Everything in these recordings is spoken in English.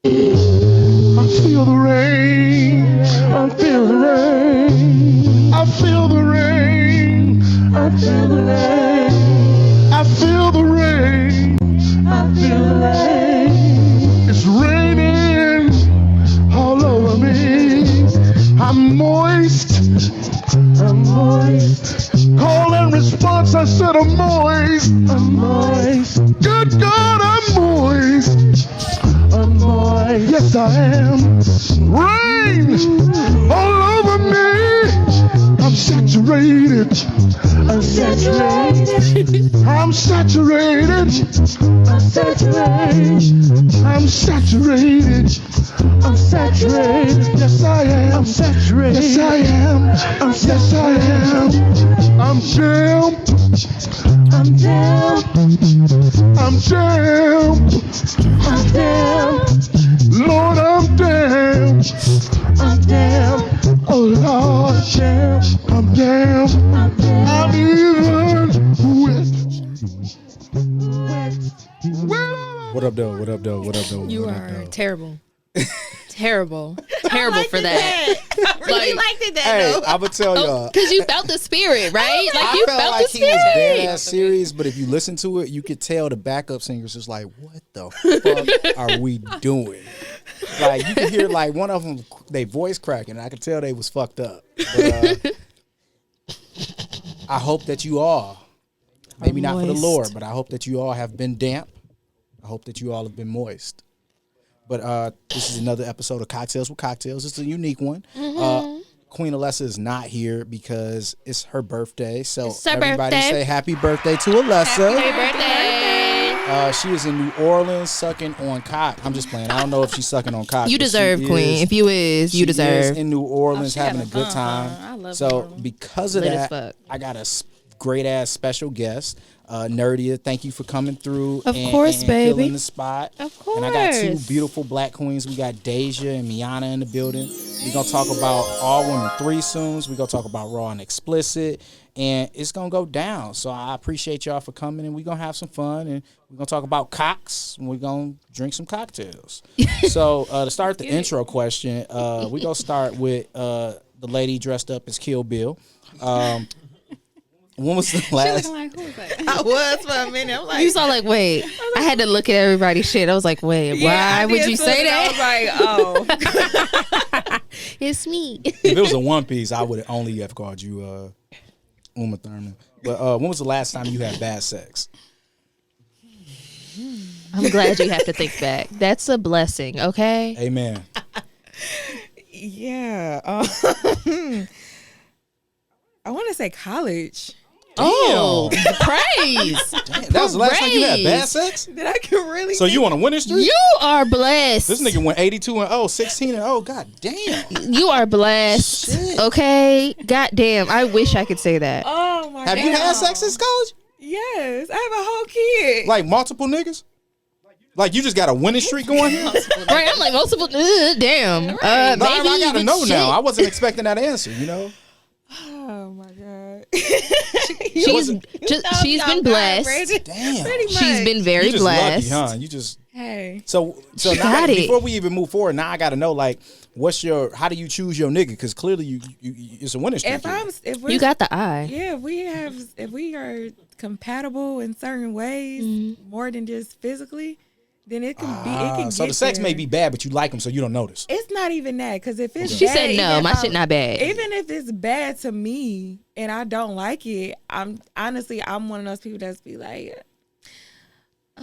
I feel the rain. I feel the rain. I feel the rain. I feel the rain. I feel the rain. I feel the rain. It's raining all over me. I'm moist. I'm moist. Call and response. I said I'm moist. I'm moist. Good God, I'm moist. I'm moist. Yes, I am. Rain all over me. I'm saturated. I'm saturated. I'm saturated. I'm saturated. I'm saturated. I'm saturated. Yes, I am. I'm saturated. Yes, I am. Yes, I am. I'm jammed. I'm jammed. I'm jammed. I'm damned. Lord, I'm damned. I'm damned. Oh, Lord, I'm damned. I'm even wet. What up, though? What up, though? What up, though? You what are up, though? terrible. Terrible for that. I really liked it Hey, though. I'm gonna tell y'all. Because you felt the spirit, right? Like I you felt felt like the he was spirit. dead ass serious, but if you listen to it, you could tell the backup singers just like, what the fuck are we doing? Like you could hear like one of them, they voice cracking. I could tell they was fucked up. But, I hope that you all, maybe not for the Lord, but I hope that you all have been damp. I hope that you all have been moist. But this is another episode of Cocktails with Cocktails. It's a unique one. Queen Alessa is not here because it's her birthday. So It's her everybody birthday. say happy birthday to Alessa. Happy birthday. She is in New Orleans sucking on cock. I'm just playing. I don't know if she's sucking on cock. You but deserve, she Queen. is- If you is, you she deserve. is in New Orleans she having a having good fun, time. huh? I love New So Orleans. because of Lit as that, fuck. I got a great ass special guest. Nerdia, thank you for coming through. Of and, course, and baby. filling the spot. Of And I got two course. beautiful black queens. We got Deja and Meyonna in the building. We're going to talk about all women threesomes. We're going to talk about Raw and Explicit. And it's going to go down. So I appreciate y'all for coming. And we're going to have some fun. And we're going to talk about cocks. And we're going to drink some cocktails. So to start the intro question, we're going to start with the lady dressed up as Kill Bill. When was the last? Like, who was that? I was for a minute. I'm like, You saw like, wait. I had to look at everybody's shit. I was like, wait, why would you say that? I was like, oh. It's me. If it was a One Piece, I would only have called you Uma Thurman. But when was the last time you had bad sex? I'm glad you have to think back. That's a blessing, okay? Amen. Yeah. I want to say college. Oh, praise. Damn, that was the last time you had bad sex? That I can really. So you on a winning streak? You are blessed. This nigga went 82-0, 16-0. God damn. You are blessed. Shit. Okay? God damn. I wish I could say that. Oh my god. Have you had sex since college? Yes, I have a whole kid. Like multiple niggas? Like you just got a winning streak going here? Right, I'm like multiple. Damn. No, Maybe I gotta but know shit. now. I wasn't expecting that answer, you know? Oh my god. She's been blessed. Damn. Pretty much. She's been very You just blessed. lucky, huh? You just Hey. so now got it. before we even move forward, now I gotta know like how do you choose your nigga? Because clearly you it's a winning streak. If we're, You got the eye. yeah, if we are compatible in certain ways, more than just physically, then it can be. It can so get the sex there. may be bad, but you like them, so you don't notice. It's not even that, because if it's She bad, said no, even my if shit not bad. Even if it's bad to me and I don't like it, I'm one of those people that's be like,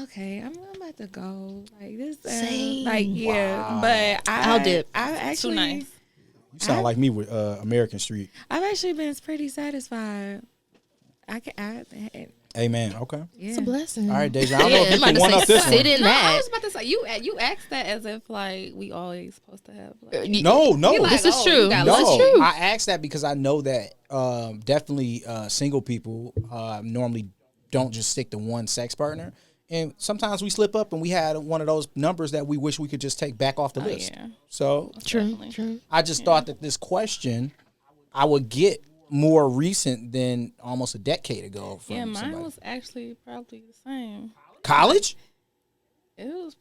okay, I'm about to go like this. Same. Like yeah, but I'll dip. I actually, Too nice. You sound like me with American Street. I've actually been pretty satisfied. Amen. Okay. Yeah. It's a blessing. All right, Deja. I don't know if you I'm about can to one say, up this sit one. in No, I that. was about to say you asked that as if like we always supposed to have. Like, No. like, This is oh, true. you got This lucky. is true. I asked that because I know that definitely single people normally don't just stick to one sex partner. And sometimes we slip up and we had one of those numbers that we wish we could just take back off the list. yeah. So True. True. I just thought that this question I would get more recent than almost a decade ago from Yeah, mine somebody. was actually probably the same. College? It was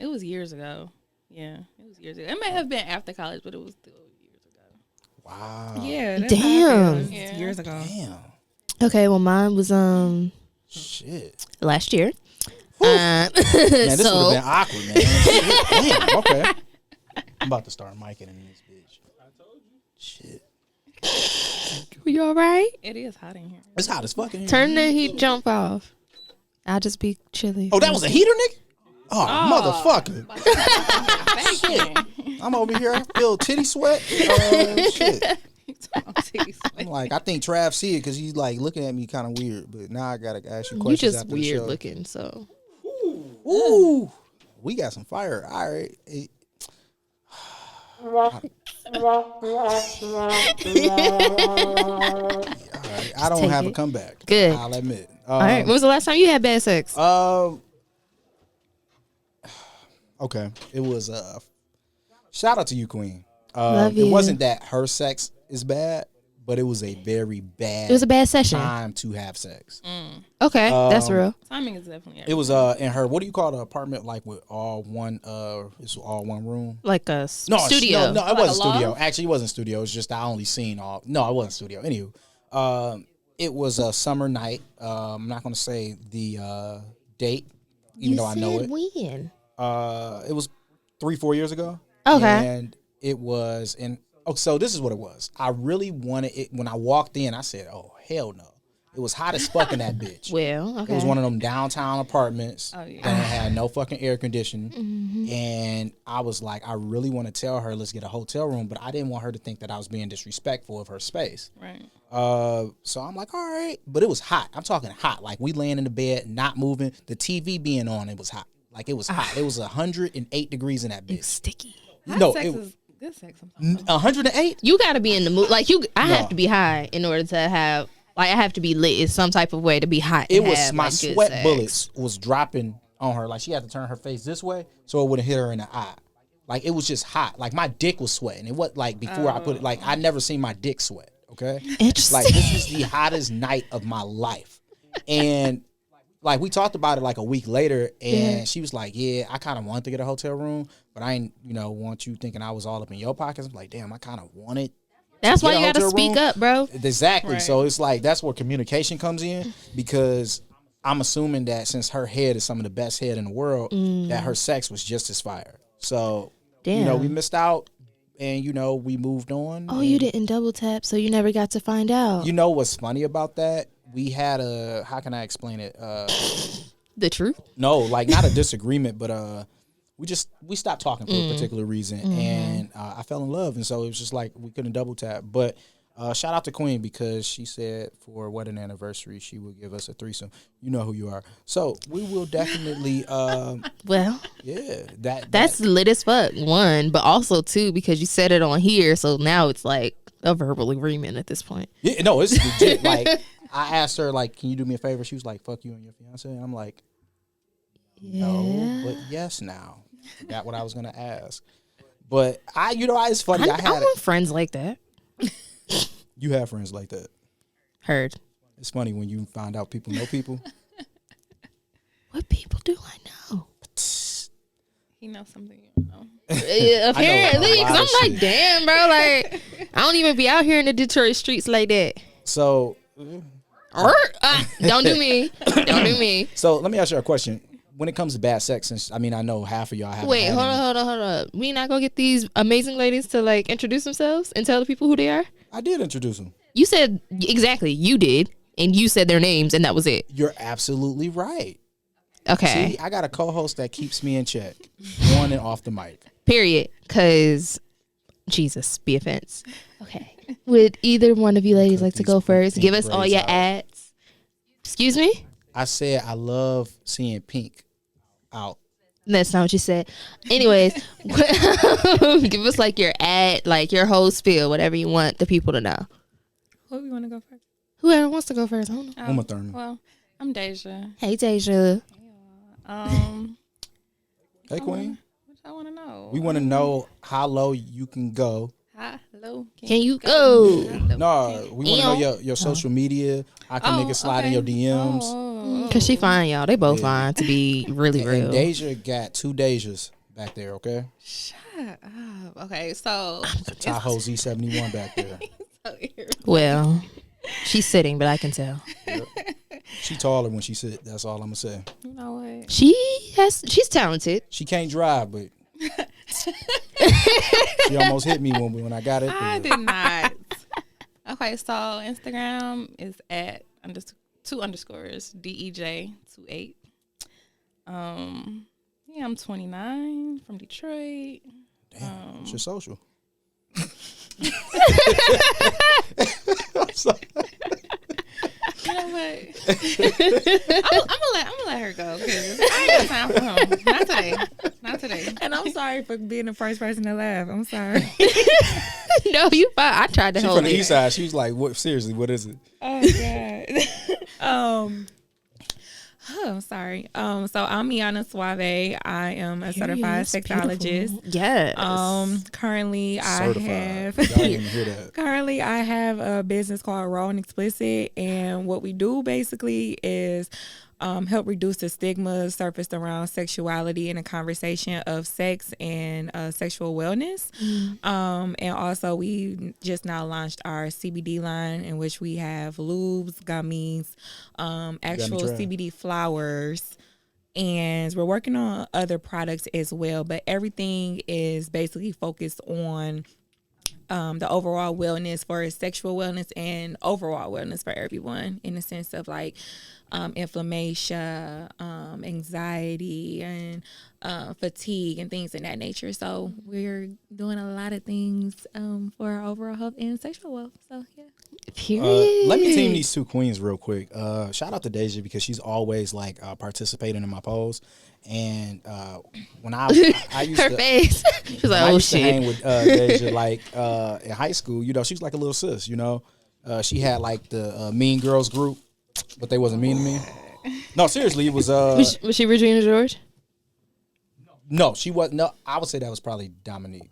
It was years ago. Yeah, it was years ago. It may have been after college, but it was still years ago. Wow. Yeah. That's how I Damn. feel. Yeah. Years ago. Damn. Okay, well, mine was Shit. last year. Man, this would have So been awkward, man. Shit. Damn. Okay. I'm about to start micing in this bitch. I told you. Shit. you all right? It is hot in here. It's hot as fucking. Turn the heat jump off. I'll just be chilly. Oh, that was a heater, nigga? Oh, motherfucker. Thank you. I'm over here. I feel titty sweat. Shit. I'm like, I think Trav see it because he's like looking at me kind of weird. But now I got to ask you You questions. just after the weird show. looking, so. Ooh. We got some fire. All right. All right. I don't take have a it. comeback. Good. I'll admit. All right. When was the last time you had bad sex? Okay. It was shout out to you, Queen. Love It you. wasn't that her sex is bad, but it was a very bad It was a bad session. time to have sex. Okay, that's real. Timing is definitely. It was in her, what do you call the apartment, like with all one it's all one room? Like a No, studio. No, it Like wasn't a studio. loft? Actually, it wasn't studio. It's just I only seen all. No, it wasn't studio. Anywho, it was a summer night. I'm not gonna say the date, even though I know it. When? It was 3-4 years ago. Okay. And it was so this is what it was. I really wanted it when I walked in. I said, "Oh hell no!" It was hot as fuck in that bitch. Well, okay. It was one of them downtown apartments Oh, yeah. that had no fucking air conditioning. Mm-hmm. And I was like, I really want to tell her, let's get a hotel room, but I didn't want her to think that I was being disrespectful of her space. Right. So I'm like, all right. But it was hot. I'm talking hot. Like we laying in the bed, not moving. The TV being on, it was hot. Like it was hot. It was 108 degrees in that It's bitch. sticky. Hot No, sex it- is good sex sometimes. 108? You got to be in the mood. Like I No. have to be high in order to have. Like I have to be lit in some type of way to be hot. It and was have, my like, good sweat sex. bullets was dropping on her. Like she had to turn her face this way so it wouldn't hit her in the eye. Like it was just hot. Like my dick was sweating. It was like before I put it. Like I never seen my dick sweat. Okay, Interesting. like this was the hottest night of my life, and like we talked about it like a week later, and she was like, "Yeah, I kind of wanted to get a hotel room, but I ain't, want you thinking I was all up in your pockets." I'm like, "Damn, I kind of wanted." That's why get you a got to hotel speak room. up, bro. Exactly. Right. So it's like that's where communication comes in because I'm assuming that since her head is some of the best head in the world, that her sex was just as fire. So Damn. we missed out, and we moved on. Oh, and you didn't double tap, so you never got to find out. You know what's funny about that? We had a how can I explain it? The truth. No, like not a disagreement, but we stopped talking for a particular reason, and I fell in love, and so it was just like we couldn't double tap. But shout out to Queen because she said for wedding anniversary she would give us a threesome. You know who you are, so we will definitely. Well, Yeah, that's lit as fuck. One, but also two because you said it on here, so now it's like a verbal agreement at this point. yeah, no, it's legit. Like I asked her, like, can you do me a favor? She was like, "Fuck you and your fiance." And I'm like, no, but yes. Now, forgot what I was gonna ask, but it's funny. I want friends like that. You have friends like that. Heard. It's funny when you find out people know people. What people do I know? He knows something you don't know. Apparently, lot because I'm of like, shit. damn, bro. Like, I don't even be out here in the Detroit streets like that. So, Don't do me. Don't do me. so let me ask you a question. When it comes to bad sex, since I know half of y'all have. Wait, hold on. We not gonna get these amazing ladies to like introduce themselves and tell the people who they are? I did introduce them. You said exactly. You did, and you said their names, and that was it. You're absolutely right. Okay. See, I got a co-host that keeps me in check, on and off the mic. Period. Cause Jesus, be offense. Okay. Would either one of you ladies like to go first? Give us all your ads. Excuse me? I said I love seeing pink out. That's not what you said. Anyways, give us like your ad, like your whole spiel, whatever you want the people to know. Who you want to go first? Whoever wants to go first. I don't know. Uma Thurman. Well, I'm Deja. Hey, Deja. Hey, Queen. What I want to know? We want to know how low you can go. Hello. Can you go? No, we want to know your social media. How can niggas slide in your DMs? Cause she fine, y'all. They both fine to be really real. And Deja got 2 Dejas back there, okay? Shut up. Okay, so Tahoe Z71 back there. so Well, she's sitting, but I can tell. Yep. She taller when she sit. That's all I'm gonna say. you know what? She's talented. She can't drive, but she almost hit me when I got it. I did not. Okay, so Instagram is at 2 underscores DEJ28. Yeah, I'm 29 from Detroit. Damn, it's your social. You know what? I'm gonna let her go because I ain't got time for him. Not today. Not today. And I'm sorry for being the first person to laugh. I'm sorry. No, you fine. I tried to She hold from the it. east side. She's like, "What? Seriously, what is it?" Oh God. I'm sorry. So I'm Meyonna Suave. I am a certified sexologist. Yes. Currently Certified. Y'all didn't even hear that. Currently, I have a business called Raw and Explicit, and what we do basically is help reduce the stigma surfaced around sexuality and the conversation of sex and sexual wellness. And also, we just now launched our CBD line, in which we have lubes, gummies, actual CBD flowers. And we're working on other products as well, but everything is basically focused on the overall wellness for sexual wellness and overall wellness for everyone, in the sense of like inflammation, anxiety, and fatigue and things of that nature. So we're doing a lot of things for our overall health and sexual wealth. So yeah. Period. Let me team these 2 queens real quick. Shout out to Deja because she's always like participating in my polls. And when I used Her to, face. She's like, I oh used to hang shit. with Deja like in high school. You know, she was like a little sis. You know, she had like the Mean Girls group, but they wasn't mean to me. No, seriously, it was. Was she Regina George? No, she wasn't. No, I would say that was probably Dominique.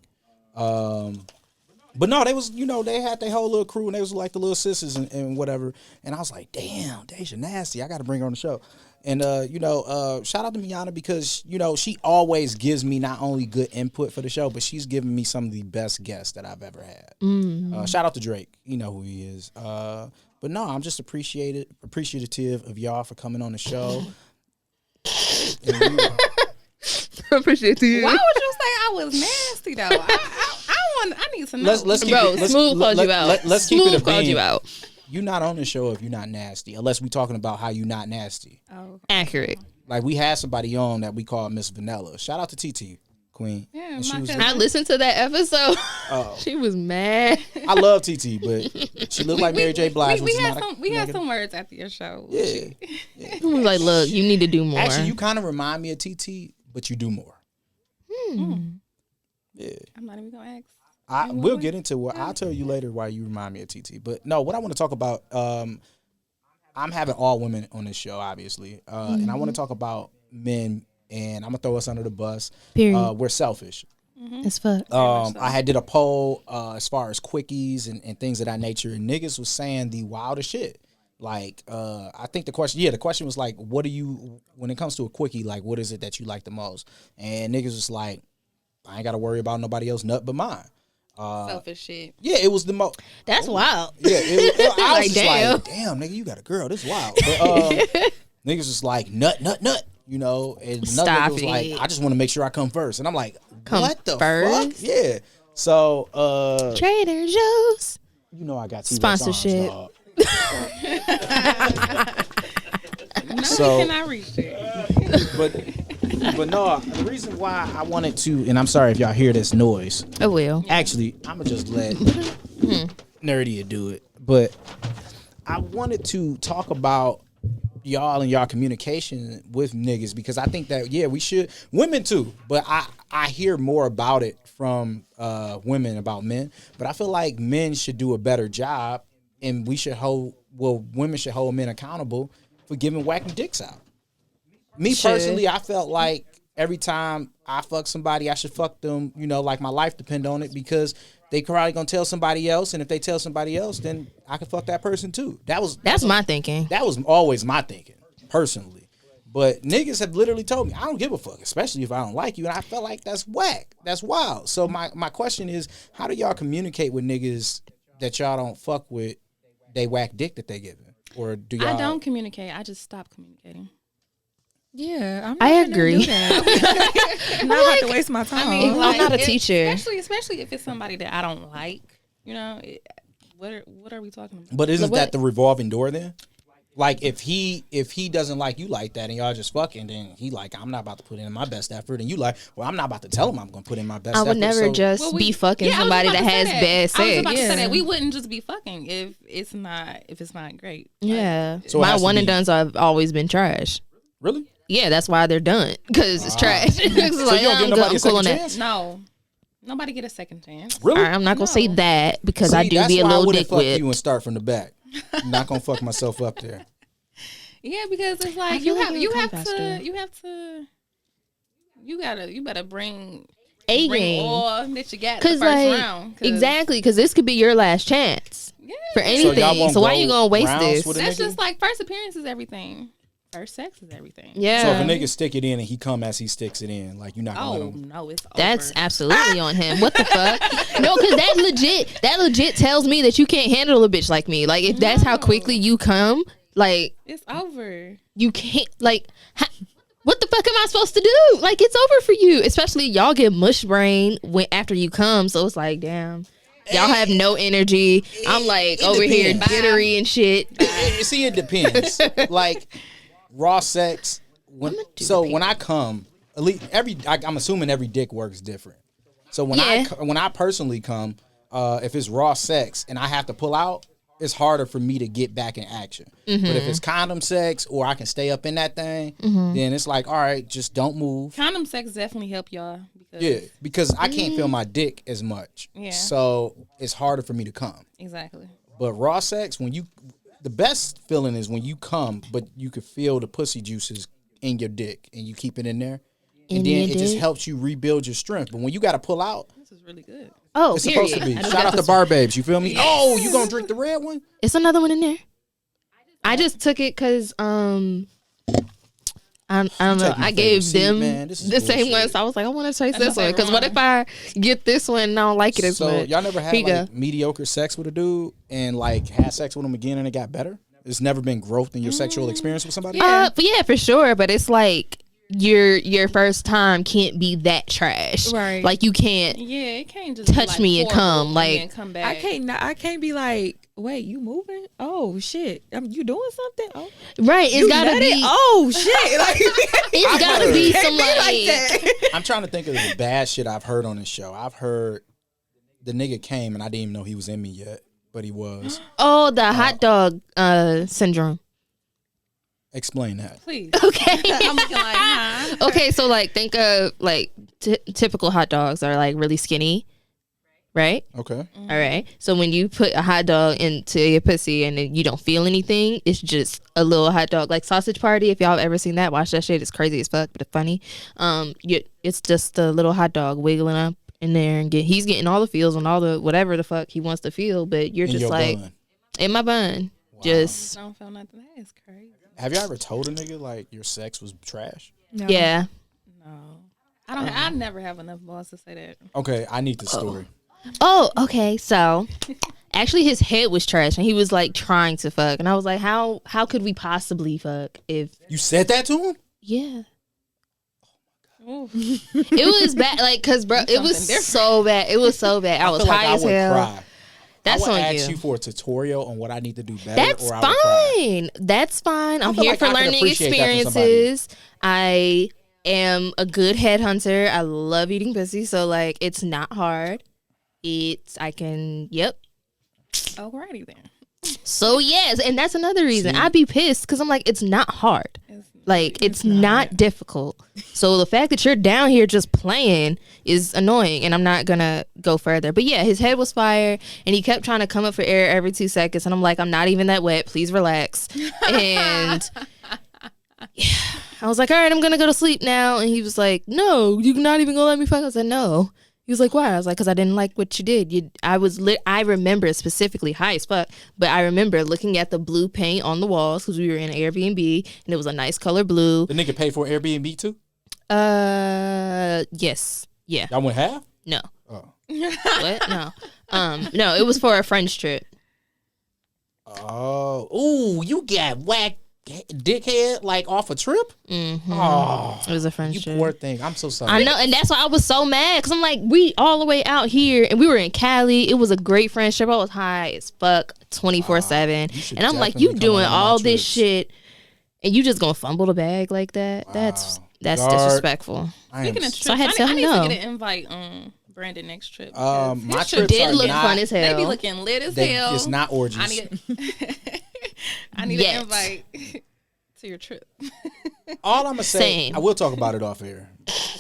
But no, they was, you know, they had their whole little crew and they was like the little sisters and whatever. And I was like, damn, Deja nasty. I got to bring her on the show. And, shout out to Meyonna because, you know, she always gives me not only good input for the show, but she's given me some of the best guests that I've ever had. Shout out to Drake. You know who he is. But no, I'm just appreciative of y'all for coming on the show. Appreciate you. Why would you say I was nasty though? I need to know. Let's keep Bro, it, let's, Smooth called you out. Let's keep it a Smooth called bean. you out. You're not on the show if you're not nasty, unless we're talking about how you not nasty. Oh, Accurate. Like we had somebody on that we called Miss Vanilla. Shout out to TT Queen. Yeah, And she my was cousin. I listened to that episode. Oh. She was mad. I love TT, but she looked like Mary J. Blige. we which is had not some. a We had negative. some words after your show. Yeah. I was like, look, you need to do more. Actually, you kind of remind me of TT, but you do more. Yeah. I'm not even gonna ask. We'll get into it. I'll tell you later why you remind me of TT. But no, what I want to talk about, I'm having all women on this show, obviously. And I want to talk about men, and I'm going to throw us under the bus. Period. We're selfish. As fuck. I had did a poll as far as quickies and things of that nature, and niggas was saying the wildest shit. Like, I think the question was like, what do you, when it comes to a quickie, like, what is it that you like the most? And niggas was like, I ain't got to worry about nobody else nut but mine. Selfish shit. Yeah, it was the most. That's wild. Yeah, I was Like, just damn. like, damn, nigga, you got a girl. This is wild. But niggas was like, nut. You know, and another Stop nigga was like, it. I just want to make sure I come first. And I'm like, Come what the first? fuck? Yeah. So, Trader Joe's. you know, I got T-Rex Sponsorship. arms, No, So- we cannot reach it. but no, the reason why I wanted to, and I'm sorry if y'all hear this noise. I will. Actually, I'm gonna just let Nerdia do it. But I wanted to talk about y'all and y'all communication with niggas because I think that we should, women too, but I hear more about it from women about men. But I feel like men should do a better job, and women should hold men accountable for giving whacking dicks out. Me Should. personally, I felt like every time I fuck somebody, I should fuck them, you know, like my life depend on it, because they probably gonna tell somebody else, and if they tell somebody else, then I can fuck that person too. That's my thinking. That was always my thinking. personally. But niggas have literally told me, I don't give a fuck, especially if I don't like you. And I felt like that's whack. That's wild. So my question is, how do y'all communicate with niggas that y'all don't fuck with they whack dick that they giving? Or do y'all? I don't communicate. I just stop communicating. Yeah, I agree. I'm not about to waste my time. I mean, I'm not a teacher. Especially if it's somebody that I don't like. You know, what are we talking about? But isn't that the revolving door then? Like if he doesn't like you like that and y'all just fucking, then he like, I'm not about to put in my best effort, and you like, well, I'm not about to tell him I'm gonna put in my best effort. I would never just be fucking somebody that has bad sex. I was about to say that we wouldn't just be fucking if it's not great. Yeah, So my one and dones have always been trash. Really? Yeah, that's why they're done, because it's trash. So you don't give nobody a second chance? No, nobody get a second chance. Really? All right, I'm not gonna say that because See, I do that's be a why I little wouldn't fuck dickwit. you and start from the back. I'm not gonna fuck myself up there. Yeah, because it's like feel you like have it you would have come to faster. you better bring A-game. all that you got the Cause first like round. 'Cause exactly, because this could be your last chance for anything. won't So why go you gonna waste rounds this? with a that's nigga? just like first appearance is everything. First sex is everything. Yeah. So if a nigga stick it in and he come as he sticks it in, like you're not gonna let Oh him. no, it's That's over. absolutely on him. What the fuck? No, because that legit tells me that you can't handle a bitch like me. Like if that's how quickly you come, like It's over. you can't. Like what the fuck am I supposed to do? Like it's over for you. Especially y'all get mush brain when after you come. So it's like damn. Y'all have no energy. I'm like over here depends. jittery and shit. See, it depends. Like raw sex. When I come, at least I'm assuming every dick works different. So when I personally come, if it's raw sex and I have to pull out, it's harder for me to get back in action. Mm-hmm. But if it's condom sex or I can stay up in that thing, then it's like, all right, just don't move. Condom sex definitely help y'all. Because I can't feel my dick as much. Yeah. So it's harder for me to come. Exactly. But raw sex, the best feeling is when you come, but you can feel the pussy juices in your dick and you keep it in there. And then it just helps you rebuild your strength. But when you got to pull out, This is really good. Oh, it's period. supposed to be. I just Shout got out to this Bar Babes. You feel me? Yes. Oh, you gonna drink the red one? It's another one in there. I just took it because I don't know. I gave them the same one, so I was like, I want to taste this one. Because what if I get this one and I don't like it as much? So y'all never had like mediocre sex with a dude and like had sex with him again and it got better? It's never been growth in your sexual experience with somebody? But yeah, for sure. But it's like your first time can't be that trash. Right. Like you can't Yeah, it can't just touch be like me and come, horrible like- and come back. I can't be like, wait, you moving? Oh shit, you doing something? Oh, right. It's you gotta nutted? be. Oh shit, like It's gotta be some like like. that. I'm trying to think of the bad shit I've heard on this show. I've heard the nigga came and I didn't even know he was in me yet, but he was. Oh, the hot dog syndrome. Explain that. Please. Okay. I'm looking like, huh? Okay, so like think of like typical hot dogs are like really skinny, right? Okay. All right. So when you put a hot dog into your pussy and then you don't feel anything, it's just a little hot dog. Like Sausage Party, if y'all have ever seen that, watch that shit. It's crazy as fuck, but it's funny. It's just a little hot dog wiggling up in there and he's getting all the feels and all the whatever the fuck he wants to feel, but you're In just your like bun. in my bun. Just I don't feel nothing. That is crazy. Have y'all ever told a nigga like your sex was trash? No. yeah. No. I never have enough balls to say that. Okay, I need the story. Oh, okay. So actually his head was trash and he was like trying to fuck. And I was like, how could we possibly fuck if You said that to him? yeah. Ooh. It was bad, like, cause bro, it was so bad. It was so bad. I was feel high like as I would hell. cry. That's I would on ask you. you for a tutorial on what I need to do better. That's or I would cry. fine. That's fine. I'm feel here like for I could learning appreciate that from somebody. experiences. I am a good headhunter. I love eating pussy, so like it's not hard. Alrighty then. So yes, and that's another reason I'd be pissed because I'm like, it's not hard. Like it's not difficult. So the fact that you're down here just playing is annoying, and I'm not gonna go further. But yeah, his head was fire, and he kept trying to come up for air every 2 seconds, and I'm like, I'm not even that wet. Please relax. And yeah, I was like, all right, I'm gonna go to sleep now. And he was like, no, you're not even gonna let me fuck. I said, no. He was like, why? I was like, because I didn't like what you did. I remember specifically high as fuck, but I remember looking at the blue paint on the walls because we were in an Airbnb and it was a nice color blue. The nigga paid for Airbnb too? Yes. Yeah. Y'all went half? No. Oh. What? No. No, it was for a French trip. Oh. Ooh, you got whacked dickhead like off a trip? Mm-hmm. Oh. It was a French You trip. poor thing. I'm so sorry. I know, and that's why I was so mad because I'm like, we all the way out here, and we were in Cali. It was a great French trip. I was high as fuck 24/7, and I'm like, you definitely come doing on my all this trips. shit, and you just gonna fumble the bag like that? That's Guard. disrespectful. Speaking of trips, So I had to tell him need no. to get an invite Brandon next trip. My His trips Did are look not, fun as They hell. be looking lit as hell. It's not orgies. I need I need Yet. an invite to your trip. All I'm gonna say, Same. I will talk about it off air.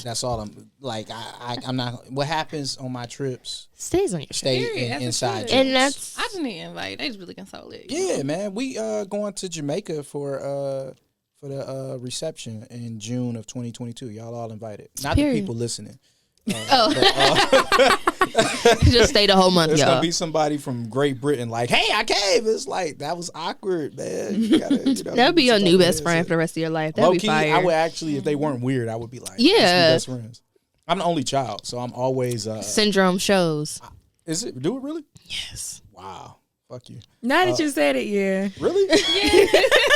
That's all I'm like. I'm not. What happens on my trips Stays on your stay Period, as it inside. should. jokes. and that's I just need an invite. They just really can so lit. Yeah, man. We going to Jamaica for the reception in June of 2022. Y'all all invited. Not Period. the people listening. just stay the whole month, There's y'all. gonna be somebody from Great Britain like, hey, I came. It's like that was awkward, man. You gotta, That'd be your sit new back best and friend say- for the rest of your life. That'd Low be key, fire. I would actually, if they weren't weird, I would be like, Yeah. let's be best friends. I'm the only child, so I'm always. Syndrome shows. Is it? Do it really? Yes. Wow. Fuck you. Now that you said it, yeah. Really?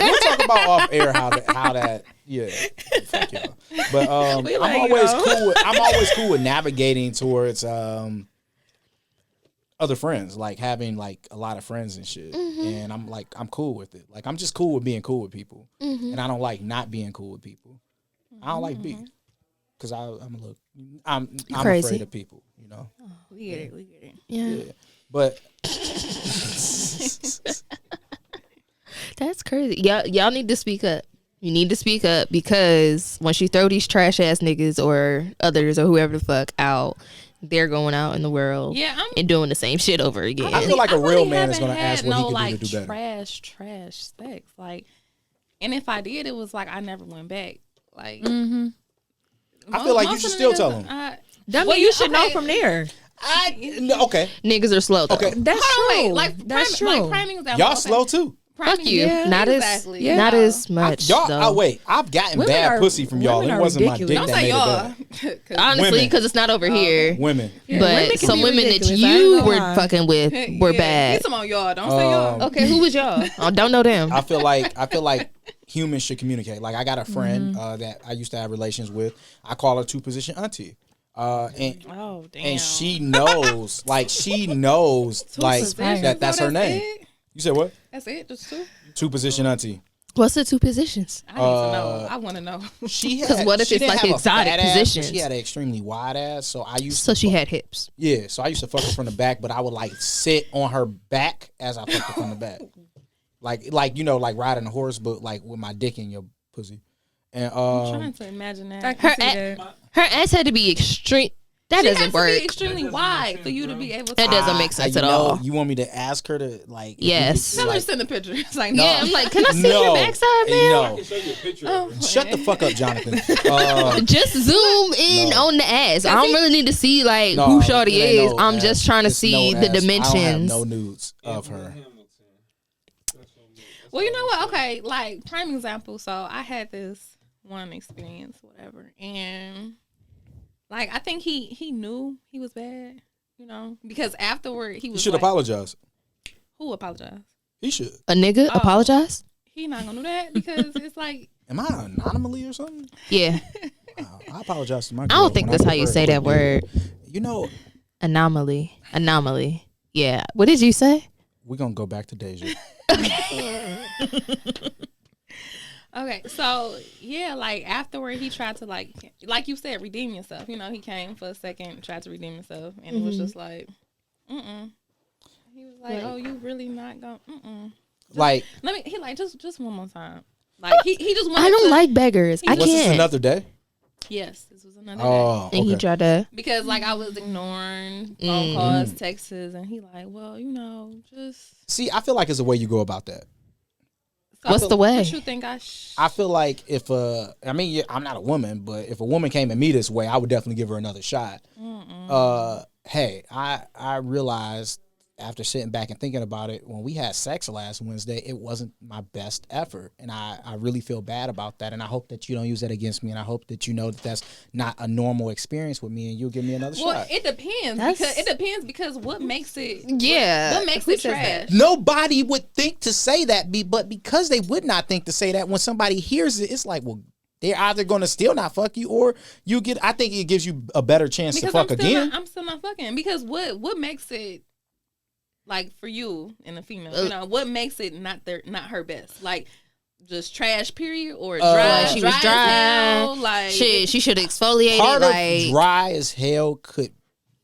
We'll talk about off air how that. Yeah. Fuck y'all. But I'm always cool with navigating towards other friends, like having like a lot of friends and shit. And I'm cool with it. Like I'm just cool with being cool with people, and I don't like not being cool with people. I don't like being, because I'm crazy. afraid of people. You know. We get it. We get it. Yeah. Yeah. But That's crazy. Y'all need to speak up. You need to speak up because once you throw these trash ass niggas or others or whoever the fuck out, they're going out in the world Yeah, and doing the same shit over again. I feel like a real man is haven't gonna ask had what he no, can like, do to do better. trash sex. Like, and if I did, it was like I never went back. Like, I feel like you should still tell him. That Well, mean you should know okay. from there. Okay. Niggas are slow though. Okay. That's Hold on, true. wait, like That's prime, true. like priming example. Y'all okay. slow too. Priming, Fuck you. Yeah. Not exactly. as not as much. Y'all, though. wait. I've gotten Women bad are- pussy from y'all. women It are wasn't my dick ridiculous. Don't that say made y'all. it bad. Honestly, Women. because it's not over here. Women. Yeah, But women can some be women that ridiculous. I ain't you gonna were lie. fucking with were Yeah, bad. Get some on y'all. Don't say y'all. Okay, who was y'all? I don't know them. I feel like humans should communicate. Like I got a friend that I used to have relations with. I call her 2-position auntie. And Oh damn. and she knows, like positions, that's her name. It? You said what? That's it. Just two. 2-position auntie. What's the two positions? I need to know. I want to know. She had, 'Cause what if she it's didn't like have a exotic fat ass, but positions? She had an extremely wide ass, so I used So to she had hips. Yeah, so I used to fuck her from the back, but I would like sit on her back as I fucked her from the back, like you know, like riding a horse, but like with my dick in your pussy. And I'm trying to imagine that. I can Her see a- that. Her ass had to be extreme. That She has doesn't to work. be extremely wide for you to be able to. That doesn't make sense you at know, all. You want me to ask her to like? Yes. Tell her to like, send a picture. It's like Yeah, I'm like, can I see your backside, man? No, Show you a picture Oh, of her. shut the fuck up, Jonathan. Just zoom in No. on the ass. I don't really need to see like No, who shorty it ain't is. no I'm ass. just trying to It's see no the ass. I dimensions. don't have no nudes of her. Well, you know what? Okay, like prime example. So I had this one experience, whatever, and like I think he knew he was bad, you know, because afterward he You was. should like, apologize. Who apologize? He should. A nigga Oh. apologize? He not gonna do that because it's like Am I anonymously or something? Yeah. I apologize to my. I girl don't think when that's how give you her a say that quick word. dick. You know, Anomaly. Yeah. What did you say? we're gonna go back to Deja. okay. So yeah, like afterward he tried to like you said, redeem yourself. You know, he came for a second, tried to redeem himself, and it was just like, He was like, "Oh, you really not gonna?" Like, Let me. He like just one more time. Like he just wanted I don't to, like beggars. I was this can't. another day? Yes, this was another day. Oh, And he okay. tried to. Because like I was ignoring phone calls, texts, and he like, well, you know, just See, I feel like it's a way you go about that. What's the way? What you think I feel like if I'm not a woman, but if a woman came at me this way, I would definitely give her another shot. Hey, I realized after sitting back and thinking about it, when we had sex last Wednesday, it wasn't my best effort. And I really feel bad about that. And I hope that you don't use that against me. And I hope that you know that that's not a normal experience with me and you'll give me another shot. Well, it depends because what makes it what makes Who it says trash? Nobody would think to say that, but because they would not think to say that, when somebody hears it, it's like, well, they're either going to still not fuck you or you get, I think it gives you a better chance to fuck again. I'm still not fucking because what makes it like for you and a female, you know, what makes it not her best? Like just trash period or dry? She was dry. Hell, like Shit, she should exfoliate Part it. of dry as hell could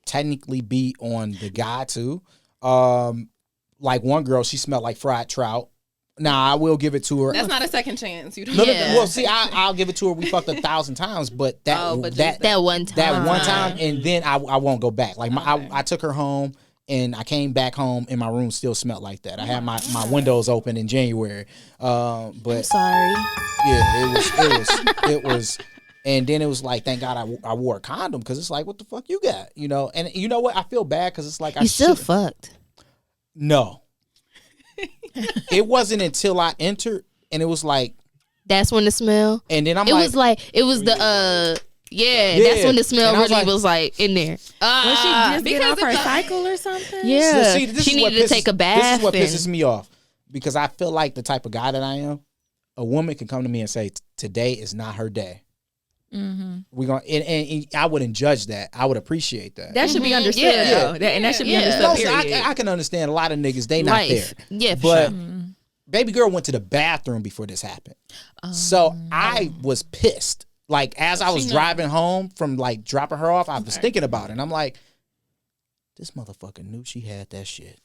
technically be on the guy too. Like one girl, she smelled like fried trout. Nah, I will give it to her. That's not a second chance. You don't. No. Yeah. Well, see, I'll give it to her. We fucked 1,000 times, but that one time. that one time, and then I won't go back. Like I took her home, and I came back home, and my room still smelled like that. I had my windows open in January, but I'm sorry. yeah, it was. And then it was like, thank God I wore a condom, because it's like, what the fuck you got, you know? And you know what? I feel bad because it's like You still fucked. No. It wasn't until I entered, and it was like, that's when the smell. and then It was the Yeah. that's when the smell And I was really like- was like in there. Was she just get because off her it's a- cycle or something? Yeah, See, this she is what needed to take a bath. This is what and- pisses me off, because I feel like the type of guy that I am, a woman can come to me and say, today is not her day. We're gonna and I wouldn't judge that. I would appreciate that. That should be understood, Yeah. though. And that should be Yeah. understood, No, so period. I can understand a lot of niggas, they not Life. there. Yeah, for But sure. baby girl went to the bathroom before this happened. So I was pissed. Like, as I was driving home from like dropping her off, I was thinking about it. And I'm like, this motherfucker knew she had that shit.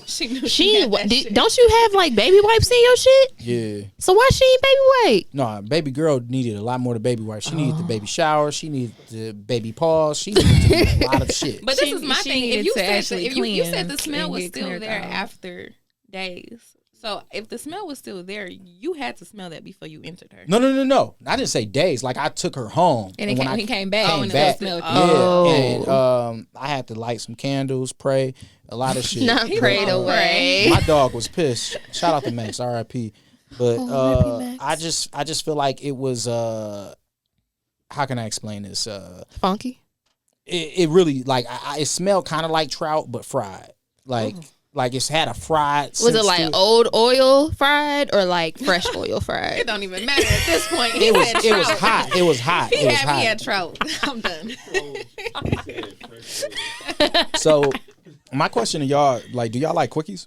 She knew she had that shit. Don't you have like baby wipes in your shit? Yeah. So why she ain't baby wipe? No, baby girl needed a lot more than baby wipe. She needed the baby shower. She needed the baby paws. She needed a lot of shit. But this is my she thing. needed If you to said actually if you said the cleanse smell and was get still cleared there out. after days, so if the smell was still there, you had to smell that before you entered her. No. I didn't say days. Like, I took her home. And when he came back. came and back, it smelled yeah, good. and I had to light some candles, pray, a lot of shit. Not prayed gonna away. My dog was pissed. Shout out to Max, R.I.P. But R.I.P. I just feel like it was how can I explain this? Funky. It really, like, it smelled kind of like trout but fried. Like it's had a fried. Was it sense like to it. old oil fried or like fresh oil fried? It don't even matter at this point. It was hot. It was hot. He It was had me hot. at trout. I'm done. So my question to y'all, like, do y'all like quickies?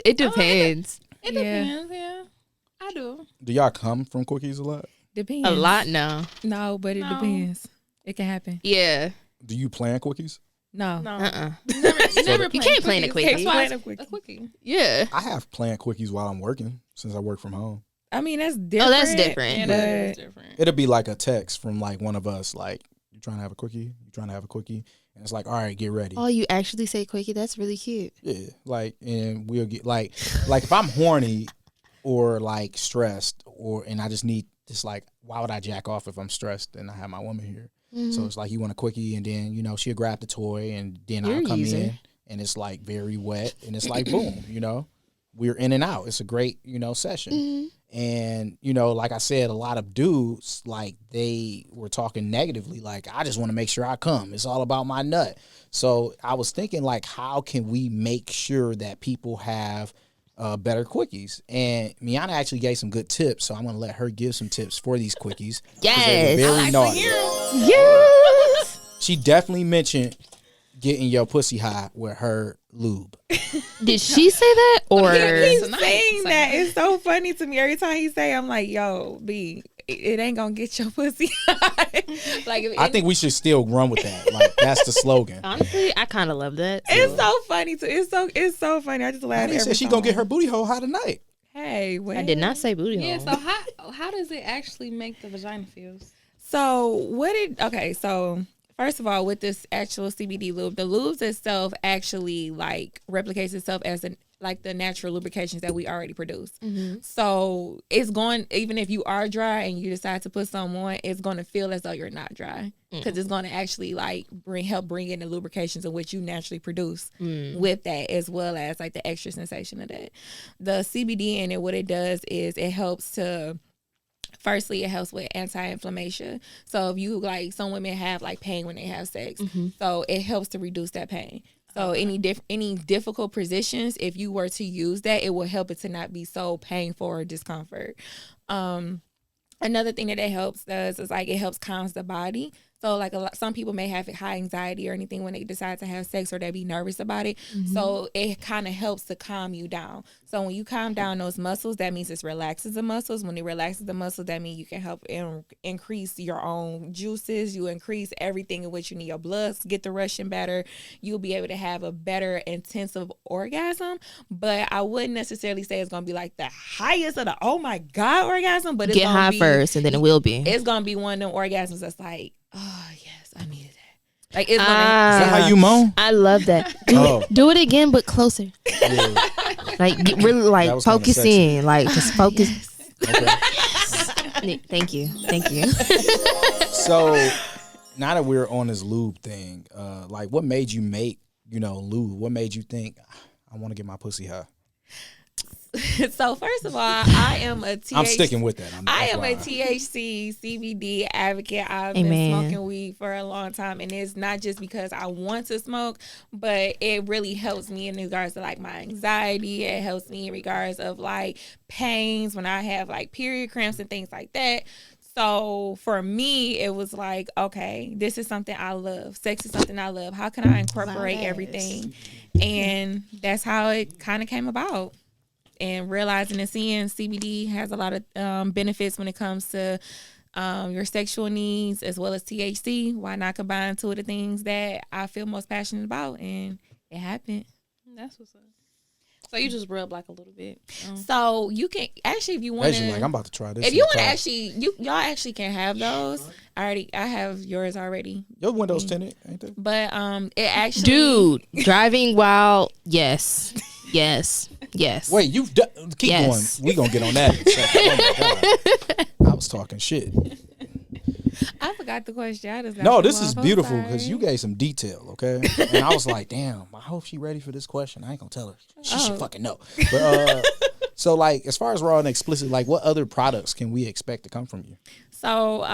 It depends. It Yeah. depends. Yeah, I do. Do y'all come from quickies a lot? Depends. A lot now. No, but it No. depends. It can happen. Yeah. Do you plan quickies? No. No, Uh-uh. never You can't plan a quickie. That's why Plan it's a quickie. a quickie. Yeah. I have planned quickies while I'm working, since I work from home. I mean, that's different. Oh, that's different. Yeah, But that is different. It'll be like a text from like one of us, like, you trying to have a quickie? You trying to have a quickie? And it's like, all right, get ready. Oh, you actually say quickie? That's really cute. Yeah, like, and we'll get like if I'm horny or like stressed and I just need this, like, why would I jack off if I'm stressed and I have my woman here? So it's like, you want a quickie, and then, you know, she'll grab the toy, and then You're I'll come easy. in, and it's like very wet, and it's like boom, you know, we're in and out. It's a great, you know, session. And, you know, like I said, a lot of dudes, like, they were talking negatively, like, I just want to make sure I come. It's all about my nut. So I was thinking, like, how can we make sure that people have better quickies? And Meyonna actually gave some good tips, so I'm going to let her give some tips for these quickies. 'Cause they were Yes. very naughty. Yes. She definitely mentioned getting your pussy high with her lube. Did she say that or? He's Tonight. saying that. It's so funny to me. Every time he say, I'm like, yo, B, it ain't gonna get your pussy high. Like, I think we should still run with that. Like, that's the slogan. Honestly, I kind of love that. it's so funny too. It's so funny. I just laugh. He every said she time. gonna get her booty hole high tonight. Hey, well, I did not say booty hole. Yeah. So how does it actually make the vagina feel? So so first of all, with this actual CBD lube, the lubes itself actually like replicates itself as like the natural lubrications that we already produce. So it's going, even if you are dry and you decide to put some on, it's going to feel as though you're not dry, because it's going to actually like help bring in the lubrications in which you naturally produce with that, as well as like the extra sensation of that. The CBD in it, what it does is it helps to, firstly, it helps with anti-inflammation. So if you like, some women have like pain when they have sex, so it helps to reduce that pain. So any difficult positions, if you were to use that, it will help it to not be so painful or discomfort. Another thing that it helps does is like it helps calms the body. So like some people may have high anxiety or anything when they decide to have sex, or they be nervous about it. So it kind of helps to calm you down. So when you calm down those muscles, that means it relaxes the muscles. When it relaxes the muscles, that means you can help increase your own juices. You increase everything in which you need your blood to get the rushing better. You'll be able to have a better intensive orgasm. But I wouldn't necessarily say it's going to be like the highest of the oh my God orgasm. But it's Get high first, and then it will be. It's going to be one of them orgasms that's like, oh yes, I needed that. Like it's gonna. Is that how you moan? I love that. Do it again, but closer. Yeah. Like really, like That was kinda focus sexy. in, like just focus. Yes. Okay. Thank you. So now that we're on this lube thing, like what made you make, lube? What made you think I want to get my pussy high? So first of all, I am a THC. I'm sticking with that. I am a THC CBD advocate. I've been smoking weed for a long time, and it's not just because I want to smoke, but it really helps me in regards to like my anxiety. It helps me in regards of like pains when I have like period cramps and things like that. So for me, it was like, okay, this is something I love. Sex is something I love. How can I incorporate everything? And that's how it kind of came about. And realizing and seeing CBD has a lot of benefits when it comes to your sexual needs, as well as THC. Why not combine two of the things that I feel most passionate about? And it happened. That's what's up. So you just rub like a little bit. So you can actually, if you want to, like I'm about to try this. if you want to actually, y'all actually can have those. I have yours already. Your windows tinted, ain't they? But it actually, Dude, driving while yes. Wait, keep going. We gonna get on that. Oh my God. I was talking shit. I forgot the question. No, this is beautiful because you gave some detail, okay? And I was like, damn, I hope she ready for this question. I ain't gonna tell her. She should fucking know. But so like, as far as raw and explicit, like what other products can we expect to come from you? So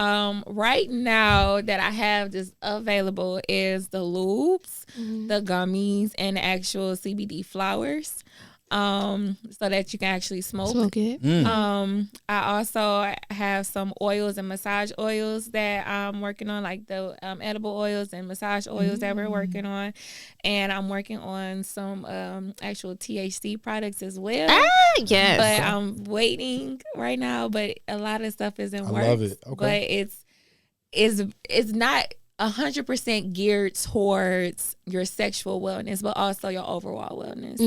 right now that I have this available is the lubes, the gummies, and the actual CBD flowers. So that you can actually smoke it. I also have some oils and massage oils that I'm working on, like the edible oils and massage oils that we're working on, and I'm working on some actual THC products as well. Yes. But I'm waiting right now. But a lot of stuff is in works. I love it. Okay. But it's not 100% geared towards your sexual wellness, but also your overall wellness.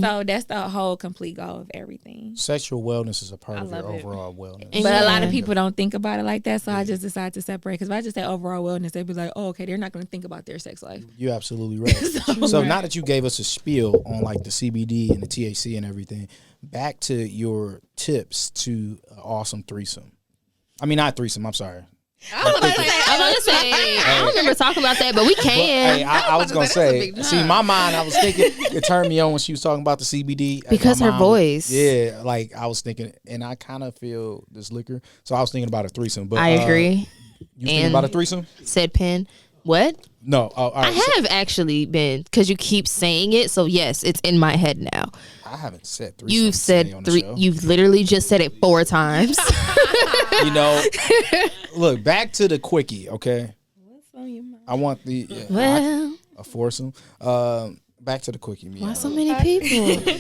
So that's the whole complete goal of everything. Sexual wellness is a part of your overall wellness. But a lot of people don't think about it like that, so I just decided to separate. Because if I just say overall wellness, they'd be like, oh, okay, they're not going to think about their sex life. You're absolutely right. So now that you gave us a spiel on like the CBD and the THC and everything, back to your tips to an awesome threesome. I mean, not threesome, I'm sorry. I was gonna say, I don't remember talking about that, but we can. Hey, I was gonna say, see, in my mind, I was thinking it turned me on when she was talking about the CBD because her voice. Yeah, like I was thinking, and I kind of feel this liquor, so I was thinking about a threesome. But I agree. You thinking about a threesome? Said Pen. What? No, all right, I have actually been, because you keep saying it, so yes, it's in my head now. I haven't said threesome. You've said three. You've literally just said it 4 times. Look, back to the quickie, okay? What's on your mind? I want the a foursome. Back to the quickie. Why so many people?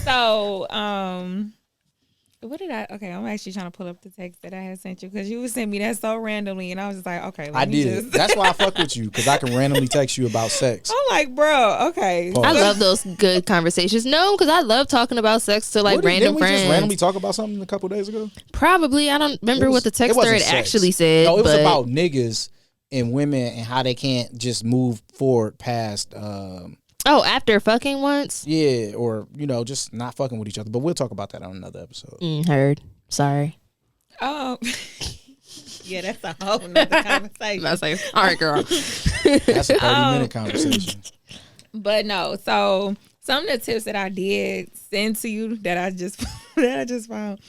So, what did I? Okay, I'm actually trying to pull up the text that I had sent you because you would send me that so randomly, and I was just like, okay, I did. That's why I fuck with you, because I can randomly text you about sex. I'm like, bro, okay. Pause. I love those good conversations. No, because I love talking about sex to like random friends. Didn't we just randomly talk about something a couple days ago? Probably. I don't remember what the text thread actually said. No, it was about niggas and women and how they can't just move forward past Oh, after fucking once? Yeah, or just not fucking with each other. But we'll talk about that on another episode. Heard. Sorry. Oh. Yeah, that's a whole nother conversation. I was like, all right, girl. That's a 30-minute conversation. But no, so some of the tips that I did send to you that I just found.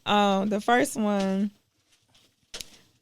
The first one,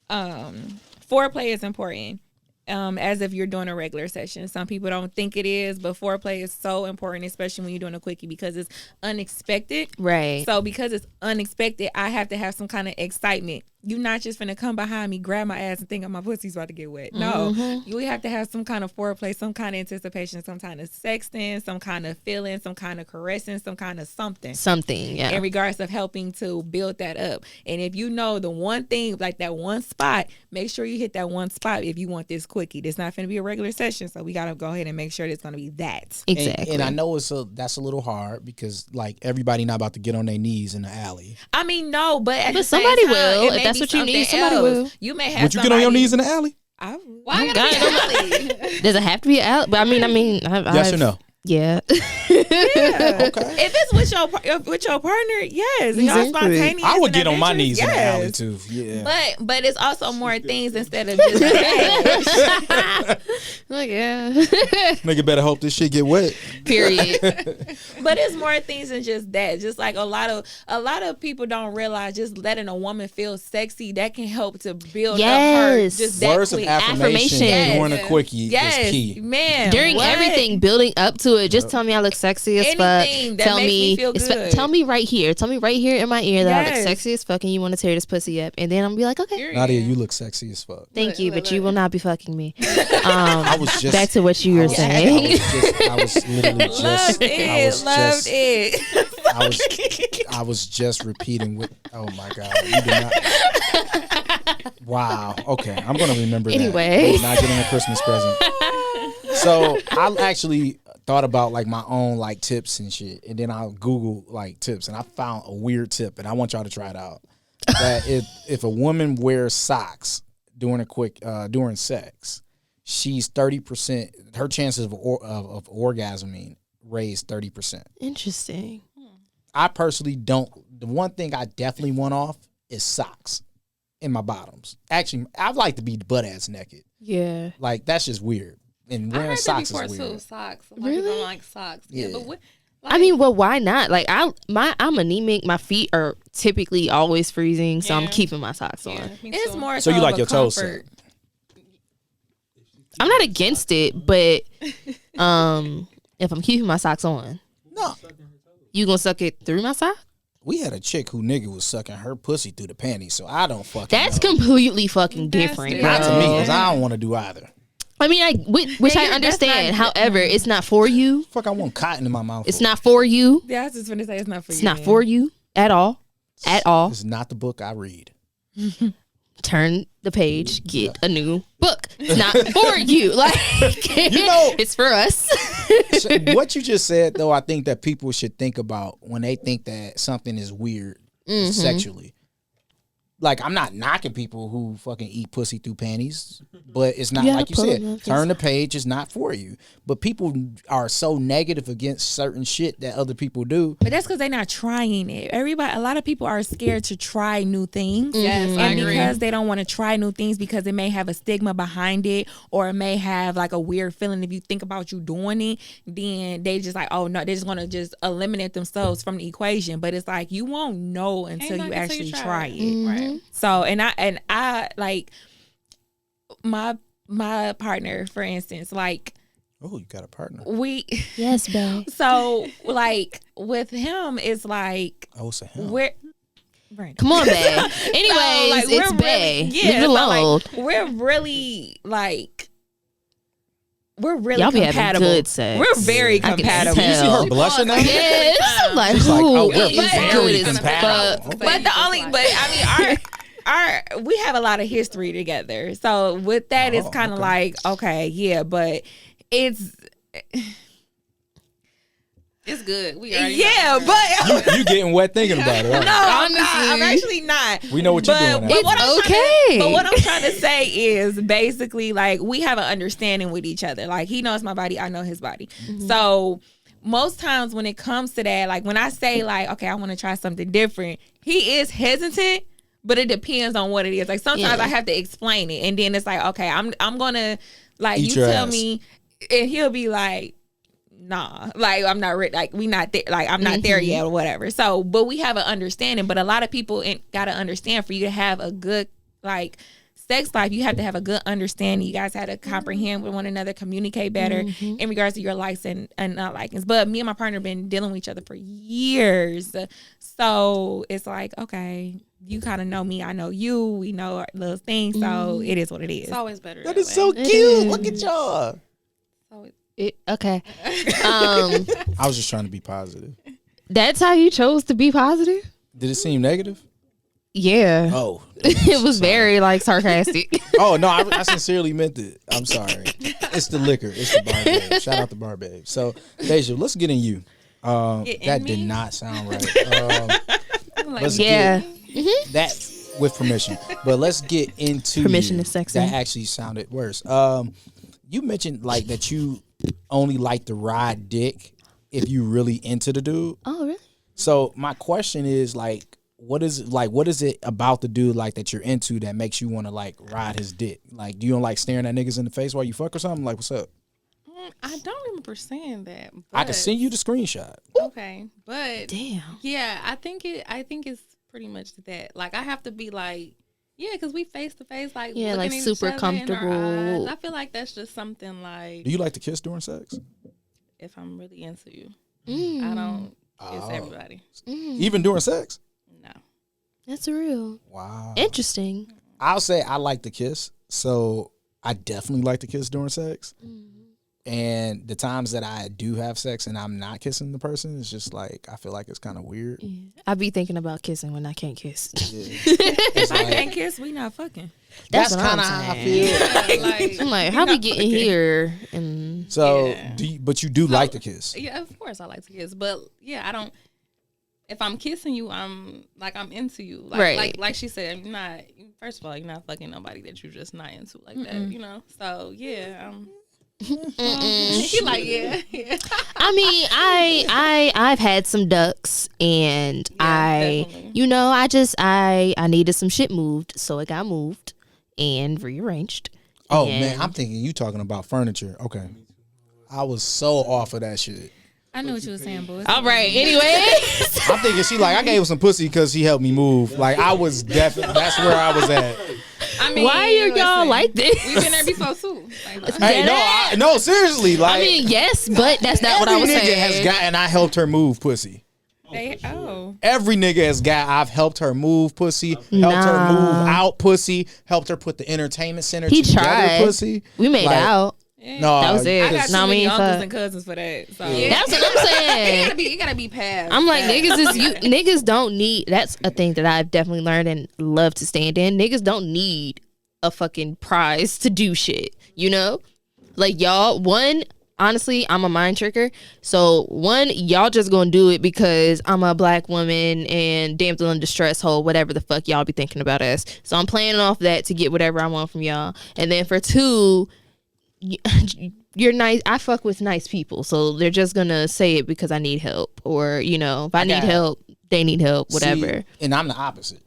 foreplay is important. As if you're doing a regular session. Some people don't think it is, but foreplay is so important, especially when you're doing a quickie, because it's unexpected. Right. So because it's unexpected, I have to have some kind of excitement. You're not just finna come behind me, grab my ass, and think my pussy's about to get wet. No, you have to have some kind of foreplay, some kind of anticipation, some kind of sexting, some kind of feeling, some kind of caressing, some kind of something. Something, yeah. In regards of helping to build that up. And if you know the one thing, like that one spot, make sure you hit that one spot if you want this quickie. This not finna be a regular session, so we gotta go ahead and make sure it's gonna be that. Exactly. And I know that's a little hard because like everybody not about to get on their knees in the alley. I mean, no, but somebody will. If that's what you need, somebody will. You may have. Would you get on your knees in the alley? Why I gotta be alley? Does it have to be out? But I mean, yes or no? Yeah. Yeah. Okay. If it's with your partner, yes. Y'all Exactly. spontaneous. I would and get on my adventurous, knees in the yes. alley too. Yeah. But it's also more things instead of just that. Like, yeah. Nigga better hope this shit get wet. Period. But it's more things than just that. Just like a lot of people don't realize, just letting a woman feel sexy, that can help to build up her. Just that Words quick. of affirmation during a quickie Yes, is key. man. During what? everything building up to it, just tell me I look sexy as Anything fuck. that Tell makes me me, feel good. tell me right here. Tell me right here in my ear that I look Yes. sexy as fuck, and you want to tear this pussy up, and then I'm gonna be like, okay, Nadia, you look sexy as fuck. thank you, Look, but you will not be fucking me. I was just Back to what you were saying. I was literally just. Loved it. I was just repeating what. Oh my god! You did not. Wow. Okay, I'm gonna remember Anyway. that. Not getting a Christmas present. So I actually thought about like my own like tips and shit, and then I'll Google like tips, and I found a weird tip, and I want y'all to try it out. That if a woman wears socks during during sex, she's 30%. Her chances of orgasming raised 30%. Interesting. I personally don't. The one thing I definitely want off is socks in my bottoms. Actually, I'd like to be butt ass naked. Yeah. Like that's just weird. And I wearing heard that socks before is weird. too. Socks. Really? People don't like socks. Yeah. But what, I mean, well, why not? Like I'm anemic. My feet are typically always freezing, so I'm Yeah. keeping my socks on. me It's too. more So you of like a your toes comfort. I'm not against it, but if I'm keeping my socks on, No. you gonna suck it through my sock? We had a chick who nigga was sucking her pussy through the panties, so I don't fucking That's know. completely fucking That's different. Not to bro. me, because I don't want to do either. I mean, which I that's understand. not- However, it's not for you. Fuck, I want cotton in my mouth. It's not for you. Yeah, I was just gonna say it's not for you. It's not for you at all. At all. It's not the book I read. Turn the page. Get a new book. It's not for you. Like it's for us. So what you just said, though, I think that people should think about when they think that something is weird sexually. Like, I'm not knocking people who fucking eat pussy through panties, but it's not like you said. Turn the page is not for you. But people are so negative against certain shit that other people do. But that's because they're not trying it. A lot of people are scared to try new things. Yes, I And agree. because they don't want to try new things because it may have a stigma behind it, or it may have like a weird feeling if you think about you doing it, then they just like, oh no, they're just going to just eliminate themselves from the equation. But it's like, you won't know until you actually try it. Right. So, and I like my partner, for instance, like Oh, you got a partner. Yes, babe. so like with him, it's like Oh, it's a him. we're Come on, babe. Anyways, like, it's we're bae. really- Leave yeah, it so, alone. like, we're really Y'all be having compatible. good sex. We're very I can compatible. tell. You see her blushing now? Yes. I'm like, She's like, oh, ooh, we're it's very good as compatible. fuck. But I mean, our we have a lot of history together. So with that, it's kind of like, okay, yeah, but it's It's good. We already Yeah, know. but You getting wet thinking about it. Right? no, I'm not. I'm actually not. We know what you're doing. But what I'm okay. But what I'm trying to say is basically like we have an understanding with each other. Like he knows my body, I know his body. So most times when it comes to that, like when I say like, okay, I want to try something different, he is hesitant, but it depends on what it is. Like sometimes I have to explain it, and then it's like, okay, I'm gonna like Eat you your tell ass. me, and he'll be like, nah, like I'm not ready, like we not there, like I'm not there yet or whatever. So, but we have an understanding. But a lot of people gotta understand for you to have a good like sex life, you have to have a good understanding. You guys had to comprehend with one another, communicate better in regards to your likes and not likings. But me and my partner been dealing with each other for years, so it's like, okay, you kind of know me, I know you, we know our little things, so it is what it is. It's always better. That that is so way. cute. Look at y'all. Okay. I was just trying to be positive. That's how you chose to be positive? Did it seem negative? Yeah. Oh. It was very like sarcastic. Oh no, I sincerely meant it. I'm sorry. It's the liquor. It's the bar babe. Shout out to bar babe. So Deja, let's get in you. That did not sound right. Let's Yeah. get that with permission. But let's get into Permission you. is sexy. That actually sounded worse. You mentioned like that you only like to ride dick if you really into the dude. Oh, really? So my question is like, what is it about the dude like that you're into that makes you want to like ride his dick? Like, do you don't like staring at niggas in the face while you fuck or something? Like, what's up? I don't remember saying that. But, I can send you the screenshot. Okay, but Damn. yeah, I think it's pretty much that. Like, I have to be like, yeah, because we face to face, like, Yeah, looking like at each super other in our comfortable. eyes. I feel like that's just something like, Do you like to kiss during sex? if I'm really into you, Mm. I don't kiss everybody. Even during sex? No. That's real. Wow. Interesting. I'll say I like to kiss, so I definitely like to kiss during sex. And the times that I do have sex and I'm not kissing the person, it's just like I feel like it's kind of weird. Yeah. I be thinking about kissing when I can't kiss. It's I like, can't kiss, we not fucking. that's what I'm kind of how I saying. feel. Yeah, like, I'm like, how we getting here? And So, Yeah. but you do like to kiss. yeah, of course I like to kiss, but yeah, I don't. If I'm kissing you, I'm into you. Like, Right. like she said, you're not. First of all, you're not fucking nobody that you're just not into like that. You know. So yeah. He like yeah. I mean, I've had some ducks, and definitely. I needed some shit moved, so it got moved and rearranged. Oh And- man, I'm thinking you talking about furniture. Okay, I was so off of that shit. I know what you were saying, boy. All right. Anyway, I'm thinking she like I gave her some pussy because he helped me move. Like I was definitely that's where I was at. I mean, why are y'all listen, like this? We've been there before too. Like, Hey, no, seriously. Like I mean, yes, but that's not what I was every nigga saying. has got, and I helped her move pussy. Every nigga has got. I've helped her move pussy, helped her move out pussy, helped her put the entertainment center He together tried. pussy. We made Like, out. No, That was it. I got No, too I many mean, uncles fuck. and cousins for that. So That's what I'm saying. it gotta be past. I'm like, niggas don't need. That's a thing that I've definitely learned and love to stand in. Niggas don't need a fucking prize to do shit. You know, like y'all. Honestly, I'm a mind tricker. So y'all just gonna do it because I'm a black woman and damsel in distress, hole, whatever the fuck y'all be thinking about us. So I'm playing off that to get whatever I want from y'all. And then for two, you're nice. I fuck with nice people, so they're just gonna say it because I need help, or if I need help, they need help, whatever. See, and I'm the opposite.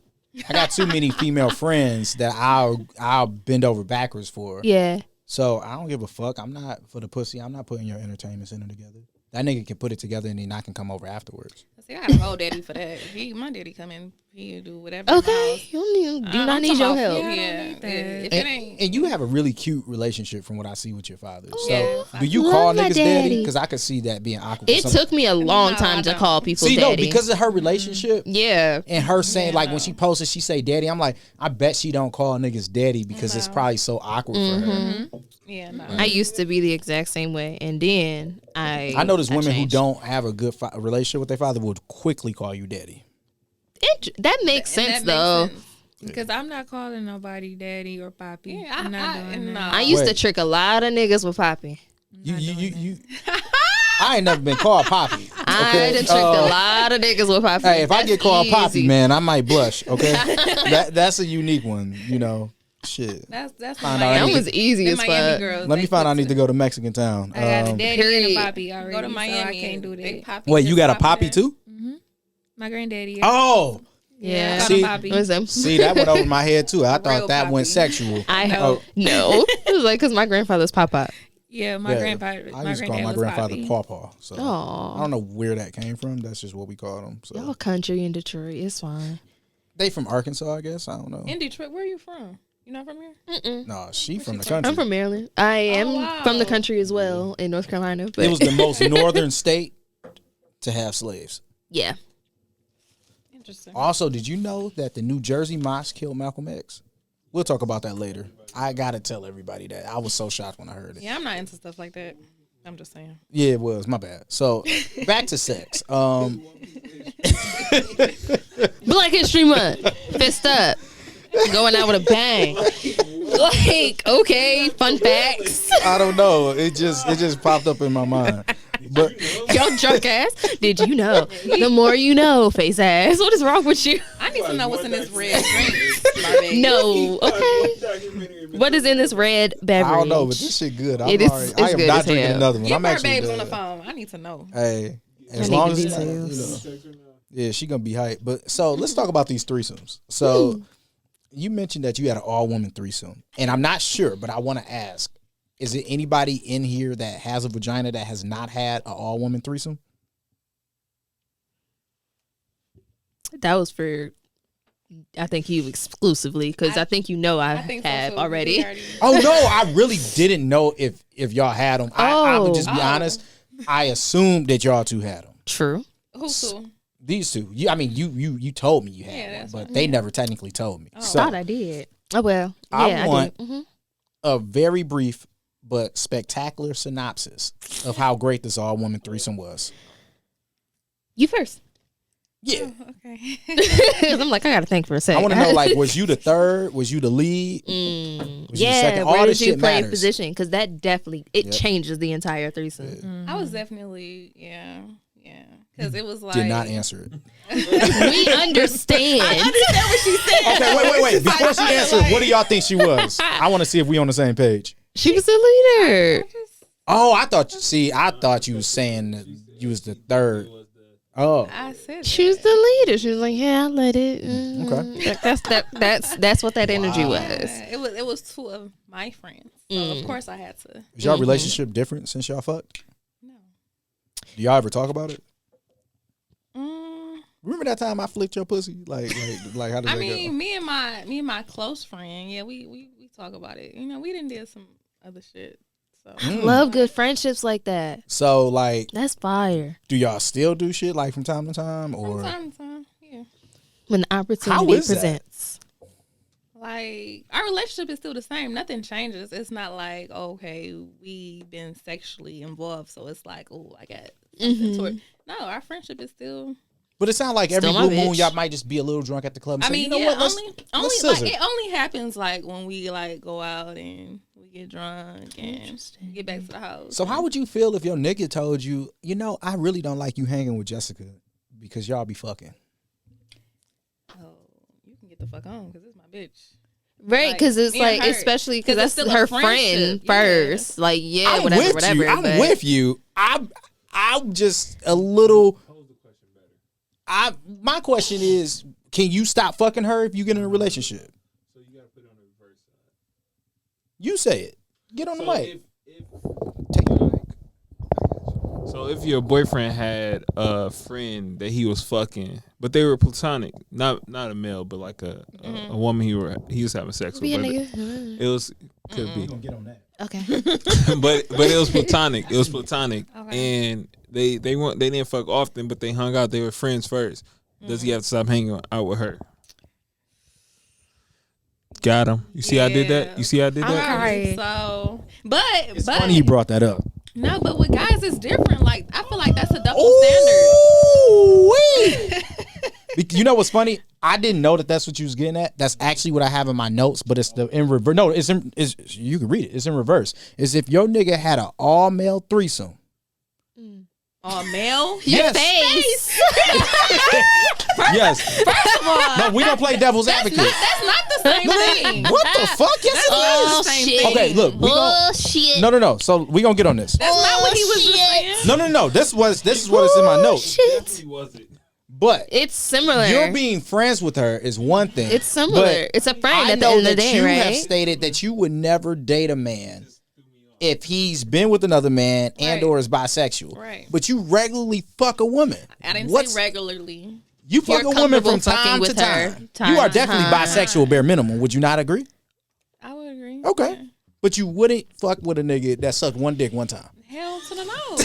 I got too many female friends that I'll bend over backwards for. Yeah. So I don't give a fuck. I'm not for the pussy. I'm not putting your entertainment center together. That nigga can put it together and then I can come over afterwards. See, I got a whole daddy for that. My daddy come in, he do whatever. Okay. You do not need your help. Yeah. If it ain't. And you have a really cute relationship from what I see with your father. So Yeah. do you Love call my niggas daddy? daddy. Because I could see that being awkward. For It some- took me a long No, time I to don't. call people See, daddy. no, because of her relationship. Yeah. And her saying, like, when she posted, she say daddy. I'm like, I bet she don't call niggas daddy because it's probably so awkward for her. Yeah, no. I used to be the exact same way, and then I know there's women who changed. don't have a good relationship with their father would quickly call you daddy. That makes And sense that though. makes sense. because I'm not calling nobody daddy or poppy. Yeah, I'm not doing no. that. I used to Wait. trick a lot of niggas with Poppy. You I ain't never been called Poppy. I done tricked a lot of niggas with Poppy. Hey, if I get called easy. Poppy, man, I might blush. Okay, that's a unique one. You know, shit. That's Find That out. was easy the as Miami fuck. girls. Let me they find out. I put need to go to Mexican town. I got a daddy and Period. a poppy already. Go to Miami. So I can't do They that. poppy Wait, just you got a popped Poppy in. too? My granddaddy. Oh, Yeah. Got See- a poppy. What's them? see, that went over my head too. I Real thought that went Poppy. sexual. I No. no. It was like because my grandfather's Papa. Yeah, my Yeah, grandpa. I used to call my was grandfather Poppy. Pawpaw. So I Oh, don't know where that came from. That's just what we called him. So y'all country in Detroit. It's fine. they from Arkansas, I guess. I don't know. In Detroit, where are you from? You not from here? No, she from the she country. I'm from Maryland. I am wow. from the country as well in North Carolina. But It was the most northern state to have slaves. yeah. Interesting. Also, did you know that the New Jersey Mocs killed Malcolm X? We'll talk about that later. I gotta tell everybody that. I was so shocked when I heard it. Yeah, I'm not into stuff like that. I'm just saying. Yeah, it was. My bad. So back to sex. Black History Month. Fist up. Going out with a bang. Like, okay, fun facts. I don't know. It just popped up in my mind. But Y'all drunk ass. Did you know? The more you know, face ass. What is wrong with you? I need to know what's in this red drink. My baby. No. Okay. What is in this red beverage? I don't know. But this shit good. It is- I it's am good not as drinking hell. another one. Get I'm her actually babes on the dead. phone. I need to know. Hey, as need long the as details. yeah, she gonna be hype. But so let's talk about these threesomes. So you mentioned that you had an all woman threesome, and I'm not sure, but I want to ask: is it anybody in here that has a vagina that has not had an all woman threesome? That was for, I think you exclusively, because I think you know I think so, have too. already. We already- Oh no, I really didn't know if y'all had them. I would just be Oh. honest. I assumed that y'all two had them. True. Who's who? These two. You told me you had Yeah, one, that's but right. they never technically told me. So Thought I did. Oh well. I Yeah, want- I did. Mhm. a very brief but spectacular synopsis of how great this all woman threesome was. You first. Yeah. Okay. I'm like, I gotta think for a second. I want to know, like, was you the third? Was you the lead? Was you the Yeah, second? where All did this you shit play matters. position? Because that definitely it Yep. changes the entire threesome. I was definitely, yeah. Because it was like. Did not answer it. We understand. understand what she said. Okay, wait. Before she answers, what do y'all think she was? I want to see if we on the same page. She was the leader. Oh, I thought you was saying that you was the third. Oh, I said She was the leader. She was like, "Yeah, I let it." Okay. That's what that energy was. it was two of my friends. So of course I had to. is y'all relationship different since y'all fucked? No. Do y'all ever talk about it? Mm, Remember that time I flicked your pussy? Like how did I that mean, go? me and my close friend, yeah, we talk about it. You know, we done did some other shit. So Love good friendships like that. So like, That's fire. do y'all still do shit like from time to time, or from time to time, yeah. When the How opportunity is that? presents. Like our relationship is still the same. Nothing changes. It's not like okay, we've been sexually involved, so it's like oh, I got something toward. No, our friendship is still. But it sounds like every Still my blue moon bitch. y'all might just be a little drunk at the club. And I say, mean, you know yeah, what? Let's only scissor. like it only happens like when we like go out and we get drunk and get back to the house. So how would you feel if your nigga told you, you know, I really don't like you hanging with Jessica because y'all be fucking? Oh, you can get the fuck on because it's my bitch. Right, Like, because it's me and like, her. especially 'Cause because it's that's still a her friendship, friend yeah. first. Like, yeah, I'm whatever, with whatever. you. I'm but with you. I'm just a little. My question is, can you stop fucking her if you get in a relationship? So you gotta put it on the reverse side. You say it. Get on the mic. Take the mic. So if your boyfriend had a friend that he was fucking, but they were platonic, not a male, but like a woman he was having sex Be a with. nigga. It was could be, Get on that. Okay. but it was platonic. It was platonic, and they didn't fuck often, but they hung out. They were friends first. Does he have to stop hanging out with her? Got him. You see, I did that. You see, I did that. Okay. So, but It's funny you brought that up. no, but with guys it's different. Like I feel like that's a double standard. You know what's funny? I didn't know that that's what you was getting at. That's actually what I have in my notes, but it's in reverse. No, it's you can read it. It's in reverse. It's if your nigga had an all male threesome, Oh, male? Yes. Face. Yes. First of all, No, we don't play devil's that's advocate. not the same thing. What the fuck? Yes, Oh, it is. shit. Okay, look. We gon' Bullshit. no. So we gonna get on this. That's not what he was just Shit. saying. No. This is what is in my notes. Shit. Definitely was it. But It's similar. you're being friends with her is one thing. It's similar. But It's a friend I at the know end of the that day, you have right? stated that you would never date a man if he's been with another man and Right. or is bisexual. Right. But you regularly fuck a woman. I didn't What's- say regularly. You fuck You're a woman from comfortable time fucking to with her. time. Time You are to definitely time. bisexual, bare minimum. Would you not agree? I would agree. Okay. But you wouldn't fuck with a nigga that sucked one dick one time. Hell to the no.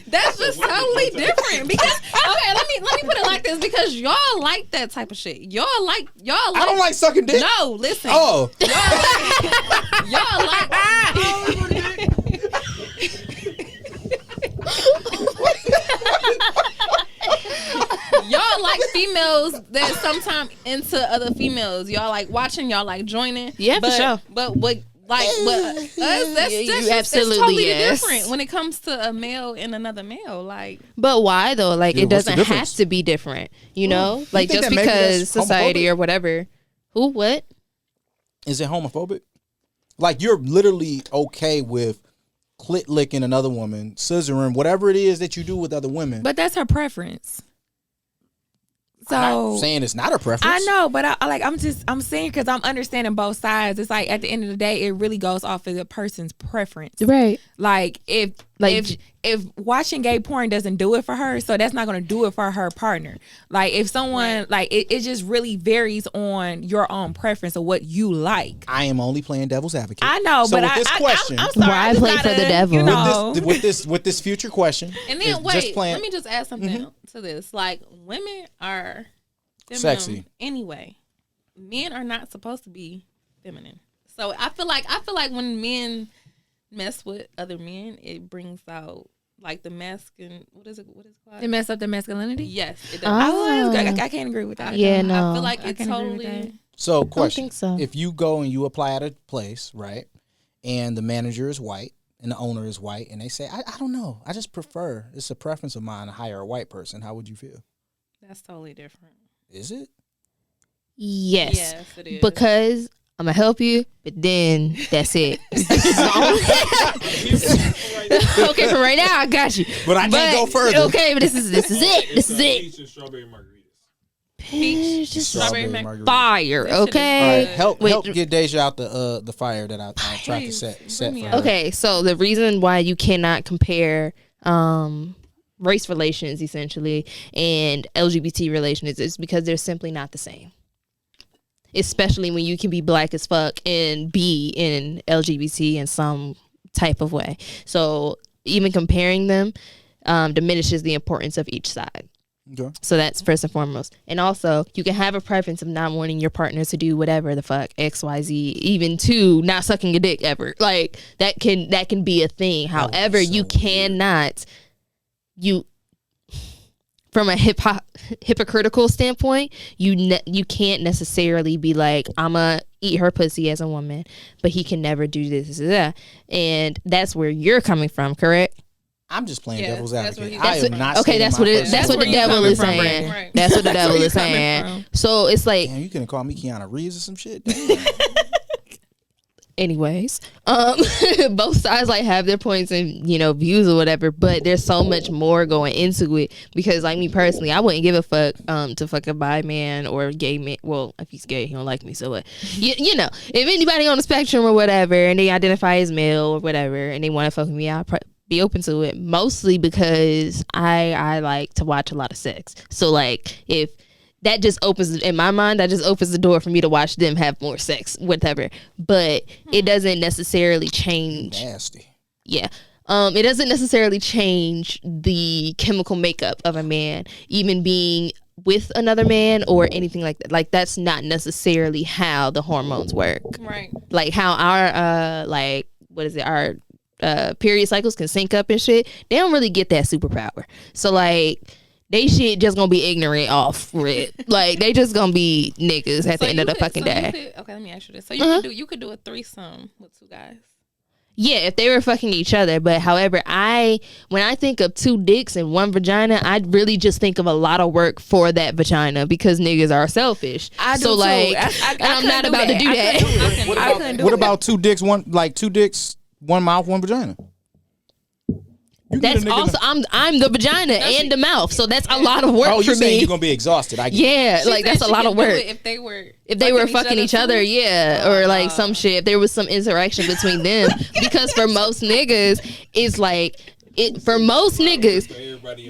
That's just totally different. Because okay, let me put it like this. Because y'all like that type of shit. Y'all like. I don't like sucking dick. No, listen. Oh. Y'all like. Y'all like females that sometimes into other females. Y'all like watching. Y'all like joining. Yeah, for sure. But what? Like, but us, that's You just absolutely it's totally yes. different when it comes to a male and another male. Like, But why though? Like Yeah, it what's the doesn't have difference? to be different, you know? Like think just that maybe because that's society homophobic? or whatever. Who? What? Is it homophobic? Like you're literally okay with clit licking another woman, scissoring, whatever it is that you do with other women. But that's her preference. So I'm not saying it's not a preference. I know, but I'm saying because I'm understanding both sides. It's like at the end of the day, it really goes off of the person's preference. Right. Like if Like- if watching gay porn doesn't do it for her, so that's not going to do it for her partner. Like if someone like it just really varies on your own preference of what you like. I am only playing devil's advocate. I know, So but with this question, I'm sorry. Why I just play for gotta, the devil? You know, with this future question, and is then just wait, playing- let me just add something to this. Like, women are feminine Sexy. anyway. Men are not supposed to be feminine. So I feel like when men mess with other men, it brings out like the masculine. What is it called? it mess up the masculinity. Yes, it does. I can't agree with that. Yeah, no. I feel like I it can agree with totally. So, question: think so. If you go and you apply at a place, right, and the manager is white and the owner is white, and they say, I don't know, I just prefer, it's a preference of mine to hire a white person. How would you feel? That's totally different. Is it? Yes. Yes, it is. Because I'm gonna help you, but then that's it. Okay, for right now, I got you. But I can't go further. Okay, but this is it. This is it. Peach and strawberry margaritas. Peach, Just strawberry margarita. fire. That shit is Okay. All right, Wait. help get Deja out the fire that I tried to Please, set bring for me her. out. Okay, so the reason why you cannot compare race relations essentially and LGBT relations is because they're simply not the same. Especially when you can be black as fuck and be in LGBT in some type of way. So even comparing them diminishes the importance of each side. Okay. So that's first and foremost. And also, you can have a preference of not wanting your partner to do whatever the fuck XYZ, even to not sucking a dick ever. Like that can be a thing. However, you cannot from a hypocritical standpoint, you can't necessarily be like, I'ma eat her pussy as a woman, but he can never do this or that. And that's where you're coming from, correct? I'm just playing Yes, devil's that's where advocate. he- I that's am what- not. Okay, stating that's my what it. personal That's what the opinion. you devil coming is from, saying. Right. That's what the devil you is coming saying. from. So it's like, Damn, you gonna call me Keanu Reeves or some shit? Damn. anyways, both sides like have their points and views or whatever, but there's so much more going into it because like me personally, I wouldn't give a fuck to fuck a bi man or a gay man. Well, if he's gay, he don't like me, so what? You know, if anybody on the spectrum or whatever and they identify as male or whatever and they want to fuck with me, I'll be open to it, mostly because I like to watch a lot of sex. So like if that just opens, in my mind, that just opens the door for me to watch them have more sex, whatever. But it doesn't necessarily change. Nasty. Yeah. It doesn't necessarily change the chemical makeup of a man, even being with another man or anything like that. Like that's not necessarily how the hormones work. Right. Like how our our period cycles can sync up and shit. They don't really get that superpower. So like they shit just gonna be ignorant off it. Like they just gonna be niggas at the end of the fucking day. Okay, let me ask you this. So you could do a threesome with two guys. Yeah, if they were fucking each other. But however, when I think of 2 dicks and 1 vagina, I really just think of a lot of work for that vagina because niggas are selfish. I do so too. like, I'm not about to do that. What about 2 dicks, 1 mouth, 1 vagina? That's also I'm the vagina and the mouth, so that's a lot of work Oh, for you're saying me. you're gonna be exhausted? I get it. Yeah, She like said that's a she lot could of do work. it if they were fucking each other, yeah, or like some shit. If there was some interaction between them, because for most niggas, it's like for most niggas,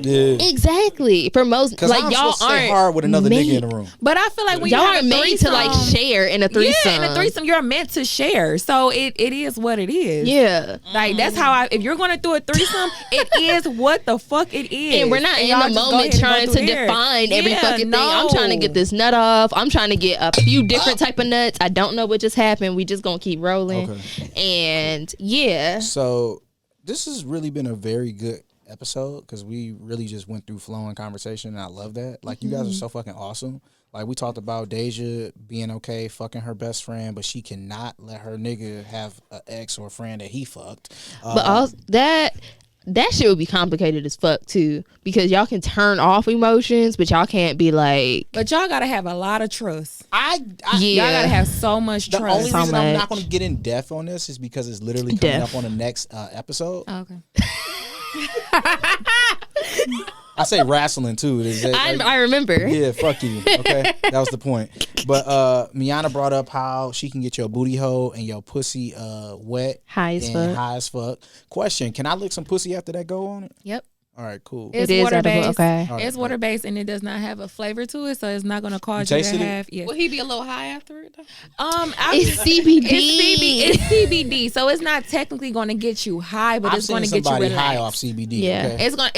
Yeah. exactly. For most, Because like I'm y'all supposed to stay aren't hard with another made, nigga in the room. But I feel like when y'all you have aren't a made to like threesome- share in a threesome. Yeah, in a threesome, you're meant to share. So it is what it is. Yeah. Like that's how if you're gonna do a threesome, it is what the fuck it is. And we're not in y'all the just go moment ahead and trying go to through there. define every Yeah, fucking thing. I'm trying to get this nut off. I'm trying to get a few different type of nuts. I don't know what just happened. We just gonna keep rolling. Okay. And yeah. So this has really been a very good episode because we really just went through flowing conversation, and I love that. Like, you guys are so fucking awesome. Like, we talked about Deja being okay fucking her best friend, but she cannot let her nigga have an ex or a friend that he fucked. But also that shit would be complicated as fuck too, because y'all can turn off emotions, but y'all can't be like. But y'all gotta have a lot of trust. I Yeah. Y'all gotta have so much The trust. only So reason I'm much. not going to get in depth on this is because it's literally coming Depth. up on the next episode. Okay. I say wrestling too. Is that, I remember. yeah, fuck you. Okay, that was the point. But Meyonna brought up how she can get your booty hole and your pussy wet, High as and fuck. high as fuck. Question: can I lick some pussy after that go on it? Yep. All right, cool. It's It is water edible, based. okay. All right, It's water based and it does not have a flavor to it, so it's not gonna cause You you to tasted it? have. Yeah. Will he be a little high after it though? It's CBD. It's CBD, so it's not technically gonna get you high, but I've it's seen gonna get you somebody relaxed. high off CBD. Yeah. Okay? It's gonna.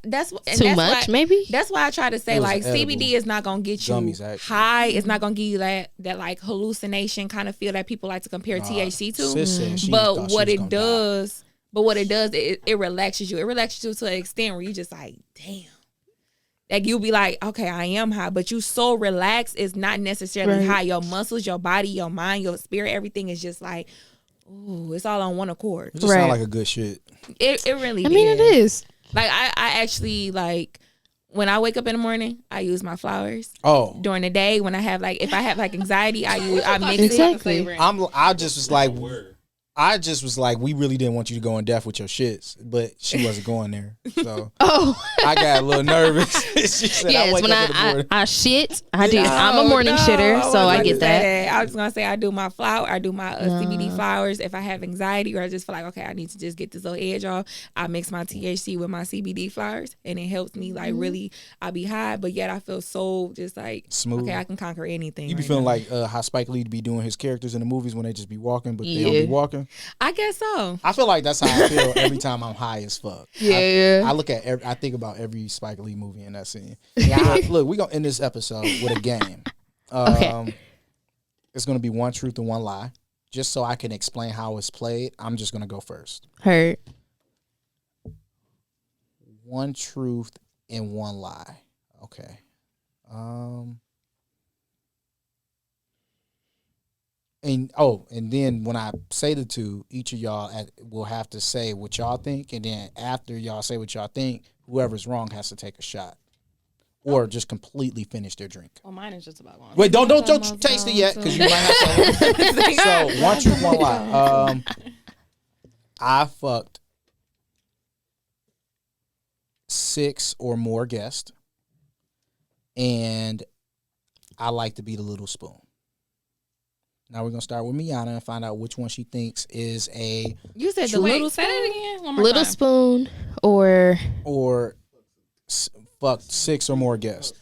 That's and Too that's much, why, maybe? That's why I try to say It was like edible. CBD is not gonna get you Gummies, actually. high. It's not gonna give you that like hallucination kind of feel that people like to compare THC to. Sis said she thought But she what was it gonna does, it relaxes you. It relaxes you to an extent where you just like, damn. Like you'll be like, okay, I am high, but you so relaxed. It's not necessarily Right. high. Your muscles, your body, your mind, your spirit, everything is just like, ooh, it's all on one accord. It just Right. sound like a good shit. It really. I mean, it is. Like I actually like when I wake up in the morning, I use my flowers. Oh, During the day, when I have like if I have like anxiety, I mix Exactly. it. I just was like, we really didn't want you to go in depth with your shits, but she wasn't going there. So Oh. I got a little nervous. She said, Yes, wake when up in the morning. I shit, I do. I'm a morning shitter, so I get that. I was gonna say I do my flower, I do my CBD flowers. If I have anxiety or I just feel like okay, I need to just get this little edge off, I mix my THC with my CBD flowers, and it helps me like really. I be high, but yet I feel so just like Smooth. Okay, I can conquer anything. You be right feeling now. like how Spike Lee be doing his characters in the movies when they just be walking, but they don't be Yeah. walking. I guess so. I feel like that's how I feel every time I'm high as fuck. Yeah. I look at I think about every Spike Lee movie in that scene. Look, we're gonna end this episode with a game. Okay. It's gonna be one truth and one lie. Just so I can explain how it's played, I'm just gonna go first. Hurt. One truth and one lie. Okay. And then when I say the two, each of y'all will have to say what y'all think, and then after y'all say what y'all think, whoever's wrong has to take a shot, or just completely finish their drink. Well, mine is just about going. Wait, don't taste it yet because you might have to. So one truth, one lie. I fucked 6 or more guests, and I like to be the little spoon. Now we're gonna start with Meyonna and find out which one she thinks is a You said the Wait, little say that again. One more Little time. spoon or fucked 6 or more guests.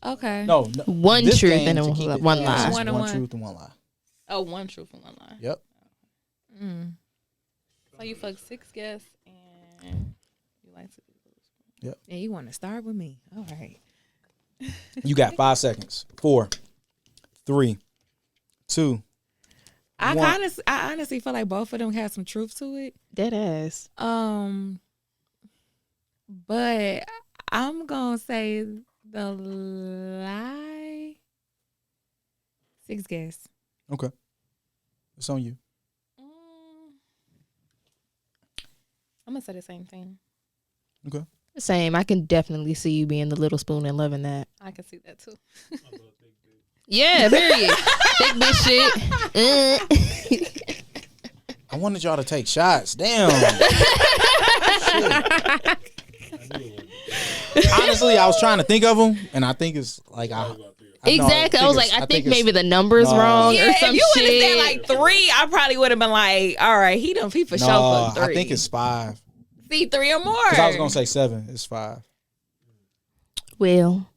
Okay. No, one this truth game, and to keep it one fair, lie. is One and one one. truth and one lie. Oh, one truth and one lie. Yep. So you fuck 6 guests and you like to be little spoon. And you want to start with me? All right. You got 5 seconds. 4, 3, 2. I honestly feel like both of them have some truth to it. Dead ass. But I'm gonna say the lie. 6 guests. Okay. It's on you. I'm gonna say the same thing. Okay. Same. I can definitely see you being the little spoon and loving that. I can see that too. Yeah, period. Big bitch shit. I wanted y'all to take shots. Damn. Honestly, I was trying to think of them, and I think it's like Exactly. I was like, I think maybe the number's wrong or some if you would have shit. said like 3, I probably would have been like, all right, he for sure put 3. I think it's 5. See, 3 or more. Because I was gonna say 7. It's 5. Well,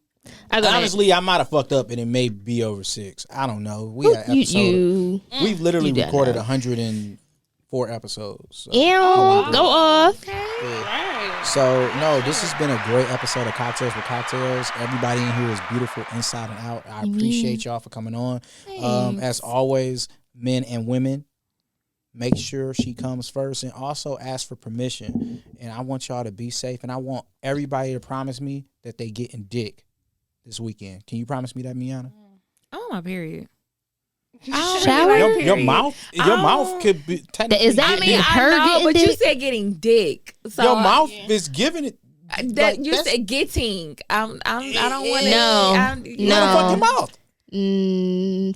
honestly, I might have fucked up, and it may be over 6. I don't know. We had episode. We've literally recorded 104 episodes. So. Ew, go off. Yeah. So no, this has been a great episode of Cocktails with Cocktails. Everybody in here is beautiful inside and out. I appreciate y'all for coming on. As always, men and women, make sure she comes first, and also ask for permission. And I want y'all to be safe, and I want everybody to promise me that they getting dick this weekend. Can you promise me that, Meyonna? I'm on my period. Shower? Your mouth could be technically. Is that mean her I know, getting but dick? you said getting dick. So your mouth is giving it. That you said getting. I don't want to. No. Fuck your mouth.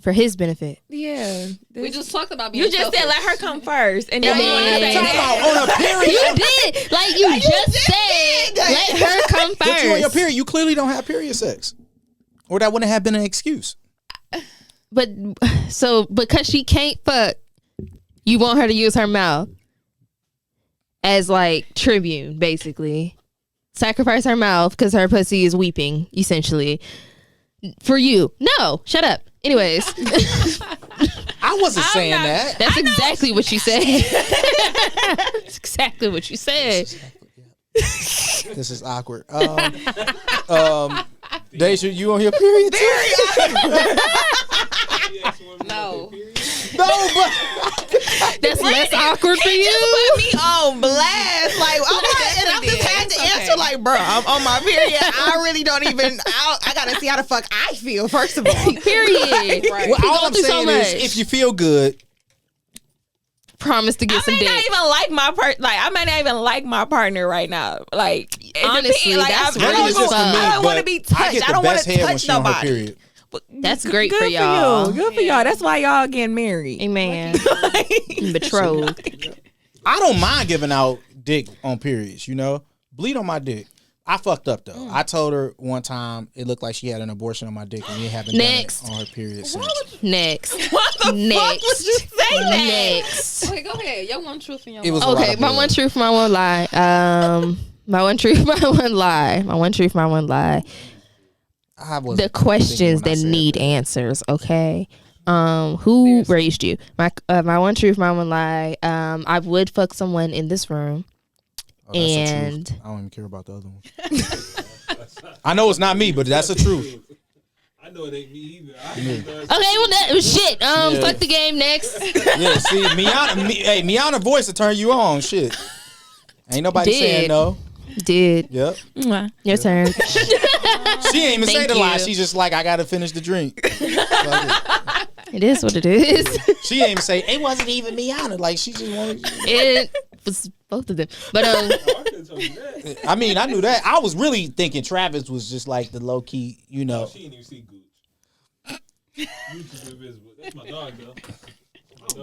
For his benefit. Yeah. We just talked about being You just said let her come first, and then you want to say on a period. You did. Like you just said, let her come first. But you on your period, you clearly don't have period sex, or that wouldn't have been an excuse. But so because she can't fuck, you want her to use her mouth as like tribune, basically. Sacrifice her mouth because her pussy is weeping, essentially. For you. No, shut up. Anyways. I wasn't saying that. That's exactly what you said. That's exactly what you said. This is awkward. Deja, you on your period? No. No, but that's less awkward for you. put me on blast. Like, I'm just had to answer like, bro, I'm on my period. I really don't even. I gotta see how the fuck I feel first of all. Period. Right. Well, all I'm saying is, if you feel good, promise to get some dick. I may not even like my I may not even like my partner right now. Like, honestly, that's I know it's just for me. I don't want to be touched. I don't want to touch nobody. Period. That's great Good for y'all. Good for y'all. That's why y'all getting married. Amen. Betrothed. I don't mind giving out dick on periods, you know? Bleed on my dick. I fucked up though. I told her one time it looked like she had an abortion on my dick and we haven't done it on her period since. Next. What the fuck would you say that? Next. Okay, go ahead. Your one truth and your It was one lie. Okay, my one truth, my one lie. My one truth, my one lie. My one truth, my one lie. The questions that need answers, okay? Who raised you? My one truth, my one lie. I would fuck someone in this room. And I don't even care about the other one. I know it's not me, but that's the truth. I know it ain't me either. Okay, well that was shit. Fuck the game next. Yeah, see, Meyonna voice to turn you on. Shit. Ain't nobody saying no. Did. Yep. Your turn. She ain't even say the lie. She's just like, I gotta finish the drink. It is what it is. She ain't even say it wasn't even Meyonna. Like she just wanted. It was both of them. But I mean, I knew that. I was really thinking Travis was just like the low key, you know. She didn't even see Gooch. Gooch is invisible. That's my dog though.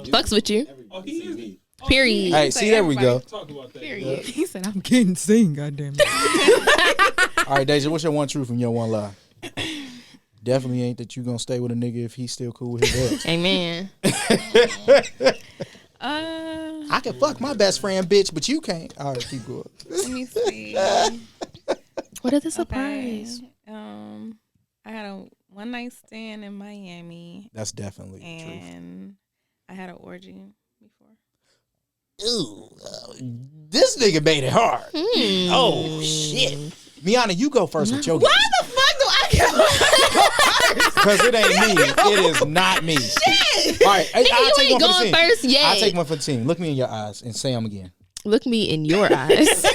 fucks with you. Oh, he is me. Period. Hey, see, there we go. Talk about that. Period. He said, I'm getting seen, goddamn it. All right, Deja, what's your one truth and your one lie? Definitely ain't that you gonna stay with a nigga if he's still cool with his ex. Amen. I can fuck my best friend, bitch, but you can't. All right, keep going. Let me see. What is the surprise? Okay. I had a one night stand in Miami. That's definitely the truth. And I had an orgy before. Ooh, this nigga made it hard. Oh shit, Meyonna, you go first with your. Why the fuck do I get Because it ain't me. It is not me. shit? All right, I'll take one for the going team. first yet. I'll take one for the team. Look me in your eyes and say them again. Look me in your eyes.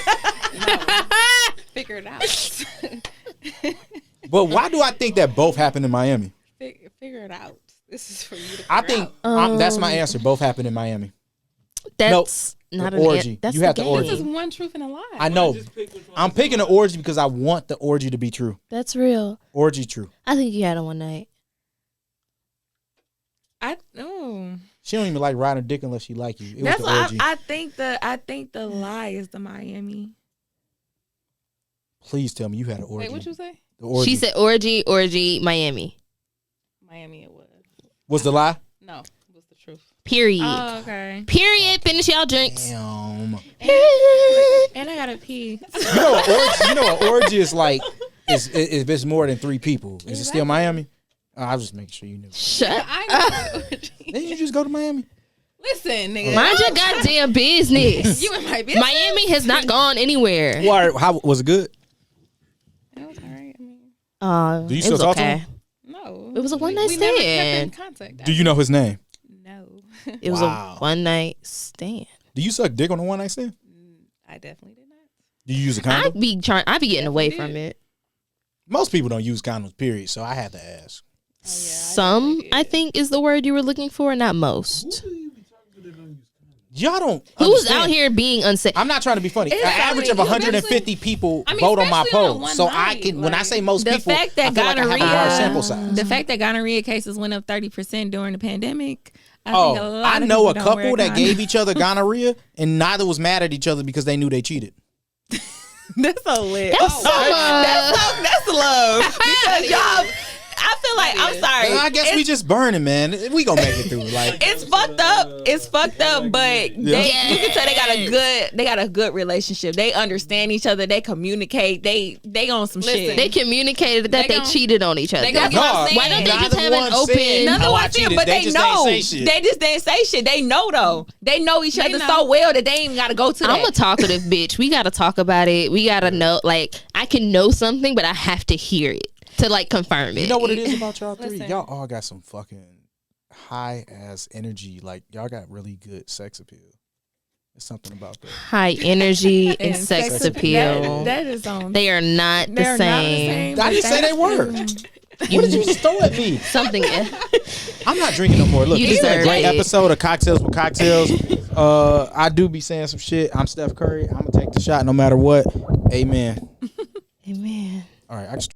Figure it out. But why do I think that both happened in Miami? Figure it out. This is for you to figure I think out. that's my answer. Both happened in Miami. That's not The an orgy. That's You the have the game. orgy. This is one truth and a lie. I know. Just pick which one I'm you picking the want. orgy because I want the orgy to be true. That's real. Orgy true. I think you had it one night. She don't even like riding dick unless she like you. It That's was the what orgy. I think the lie is the Miami. Please tell me you had an orgy. Wait, what you say? The orgy. She said orgy, Miami. Miami, it was. Was the lie? No, it was the truth. Period. Oh, okay. Period. Finish y'all drinks. Damn. And I gotta pee. You know what orgy? You know what orgy is like? If it's more than 3 people, is it still Miami? I was just making sure you knew. Shut I up. know. Didn't you just go to Miami? Listen, nigga. Mind your goddamn business. You in my business. Miami has not gone anywhere. Why? How was it good? It was alright. I mean, Do you It still was talk to okay. him? no. It was a one-night we never kept in stand. contact. Do you know his name? No. It was Wow. a one night stand. Do you suck dick on a one night stand? I definitely did not. Do you use a I condom? be getting away did. from it. Most people don't use condoms, period. So I had to ask. Some, I think, is the word you were looking for, not most. Y'all don't. Who's understand. out here being unsafe? I'm not trying to be funny. An average of you 150 people I mean, vote on my especially on poll, one so I night, can. When I like, say most The people, fact that I feel like I have a gonorrhea, large sample size. the fact that gonorrhea cases went up 30% during the pandemic. I think a Oh, lot I of know a people don't wear couple that condoms. gave each other gonorrhea, and neither was mad at each other because they knew they cheated. That's so lit. That's That's love. Because y'all, I feel like I'm sorry. I guess we just burning, man. We gonna make it through. Like It's fucked up. It's fucked up, but you can tell they got a good relationship. They understand each other. They communicate. They on some shit. They communicated that they cheated on each other. they gonna No, Why don't they just have an open? None of Oh, I us feel, cheated. but They they just know. ain't say shit. They just didn't say shit. They know though. They know each other so well that they ain't even gotta go to that. I'm a talkative bitch. We gotta talk about it. We gotta know. Like, I can know something, but I have to hear it to like confirm it. you know what it is about y'all three? Listen. Y'all all got some fucking high ass energy. Like y'all got really good sex appeal. There's something about that. High energy and sex appeal. That is on. They are not the They're not the same. same. I didn't say they were. What did you just throw at me? Something. I'm not drinking no more. Look, You this has been a deserve great it. episode of Cocktails with Cocktails. I do be saying some shit. I'm Steph Curry. I'm gonna take the shot no matter what. Amen. Amen. All right, I just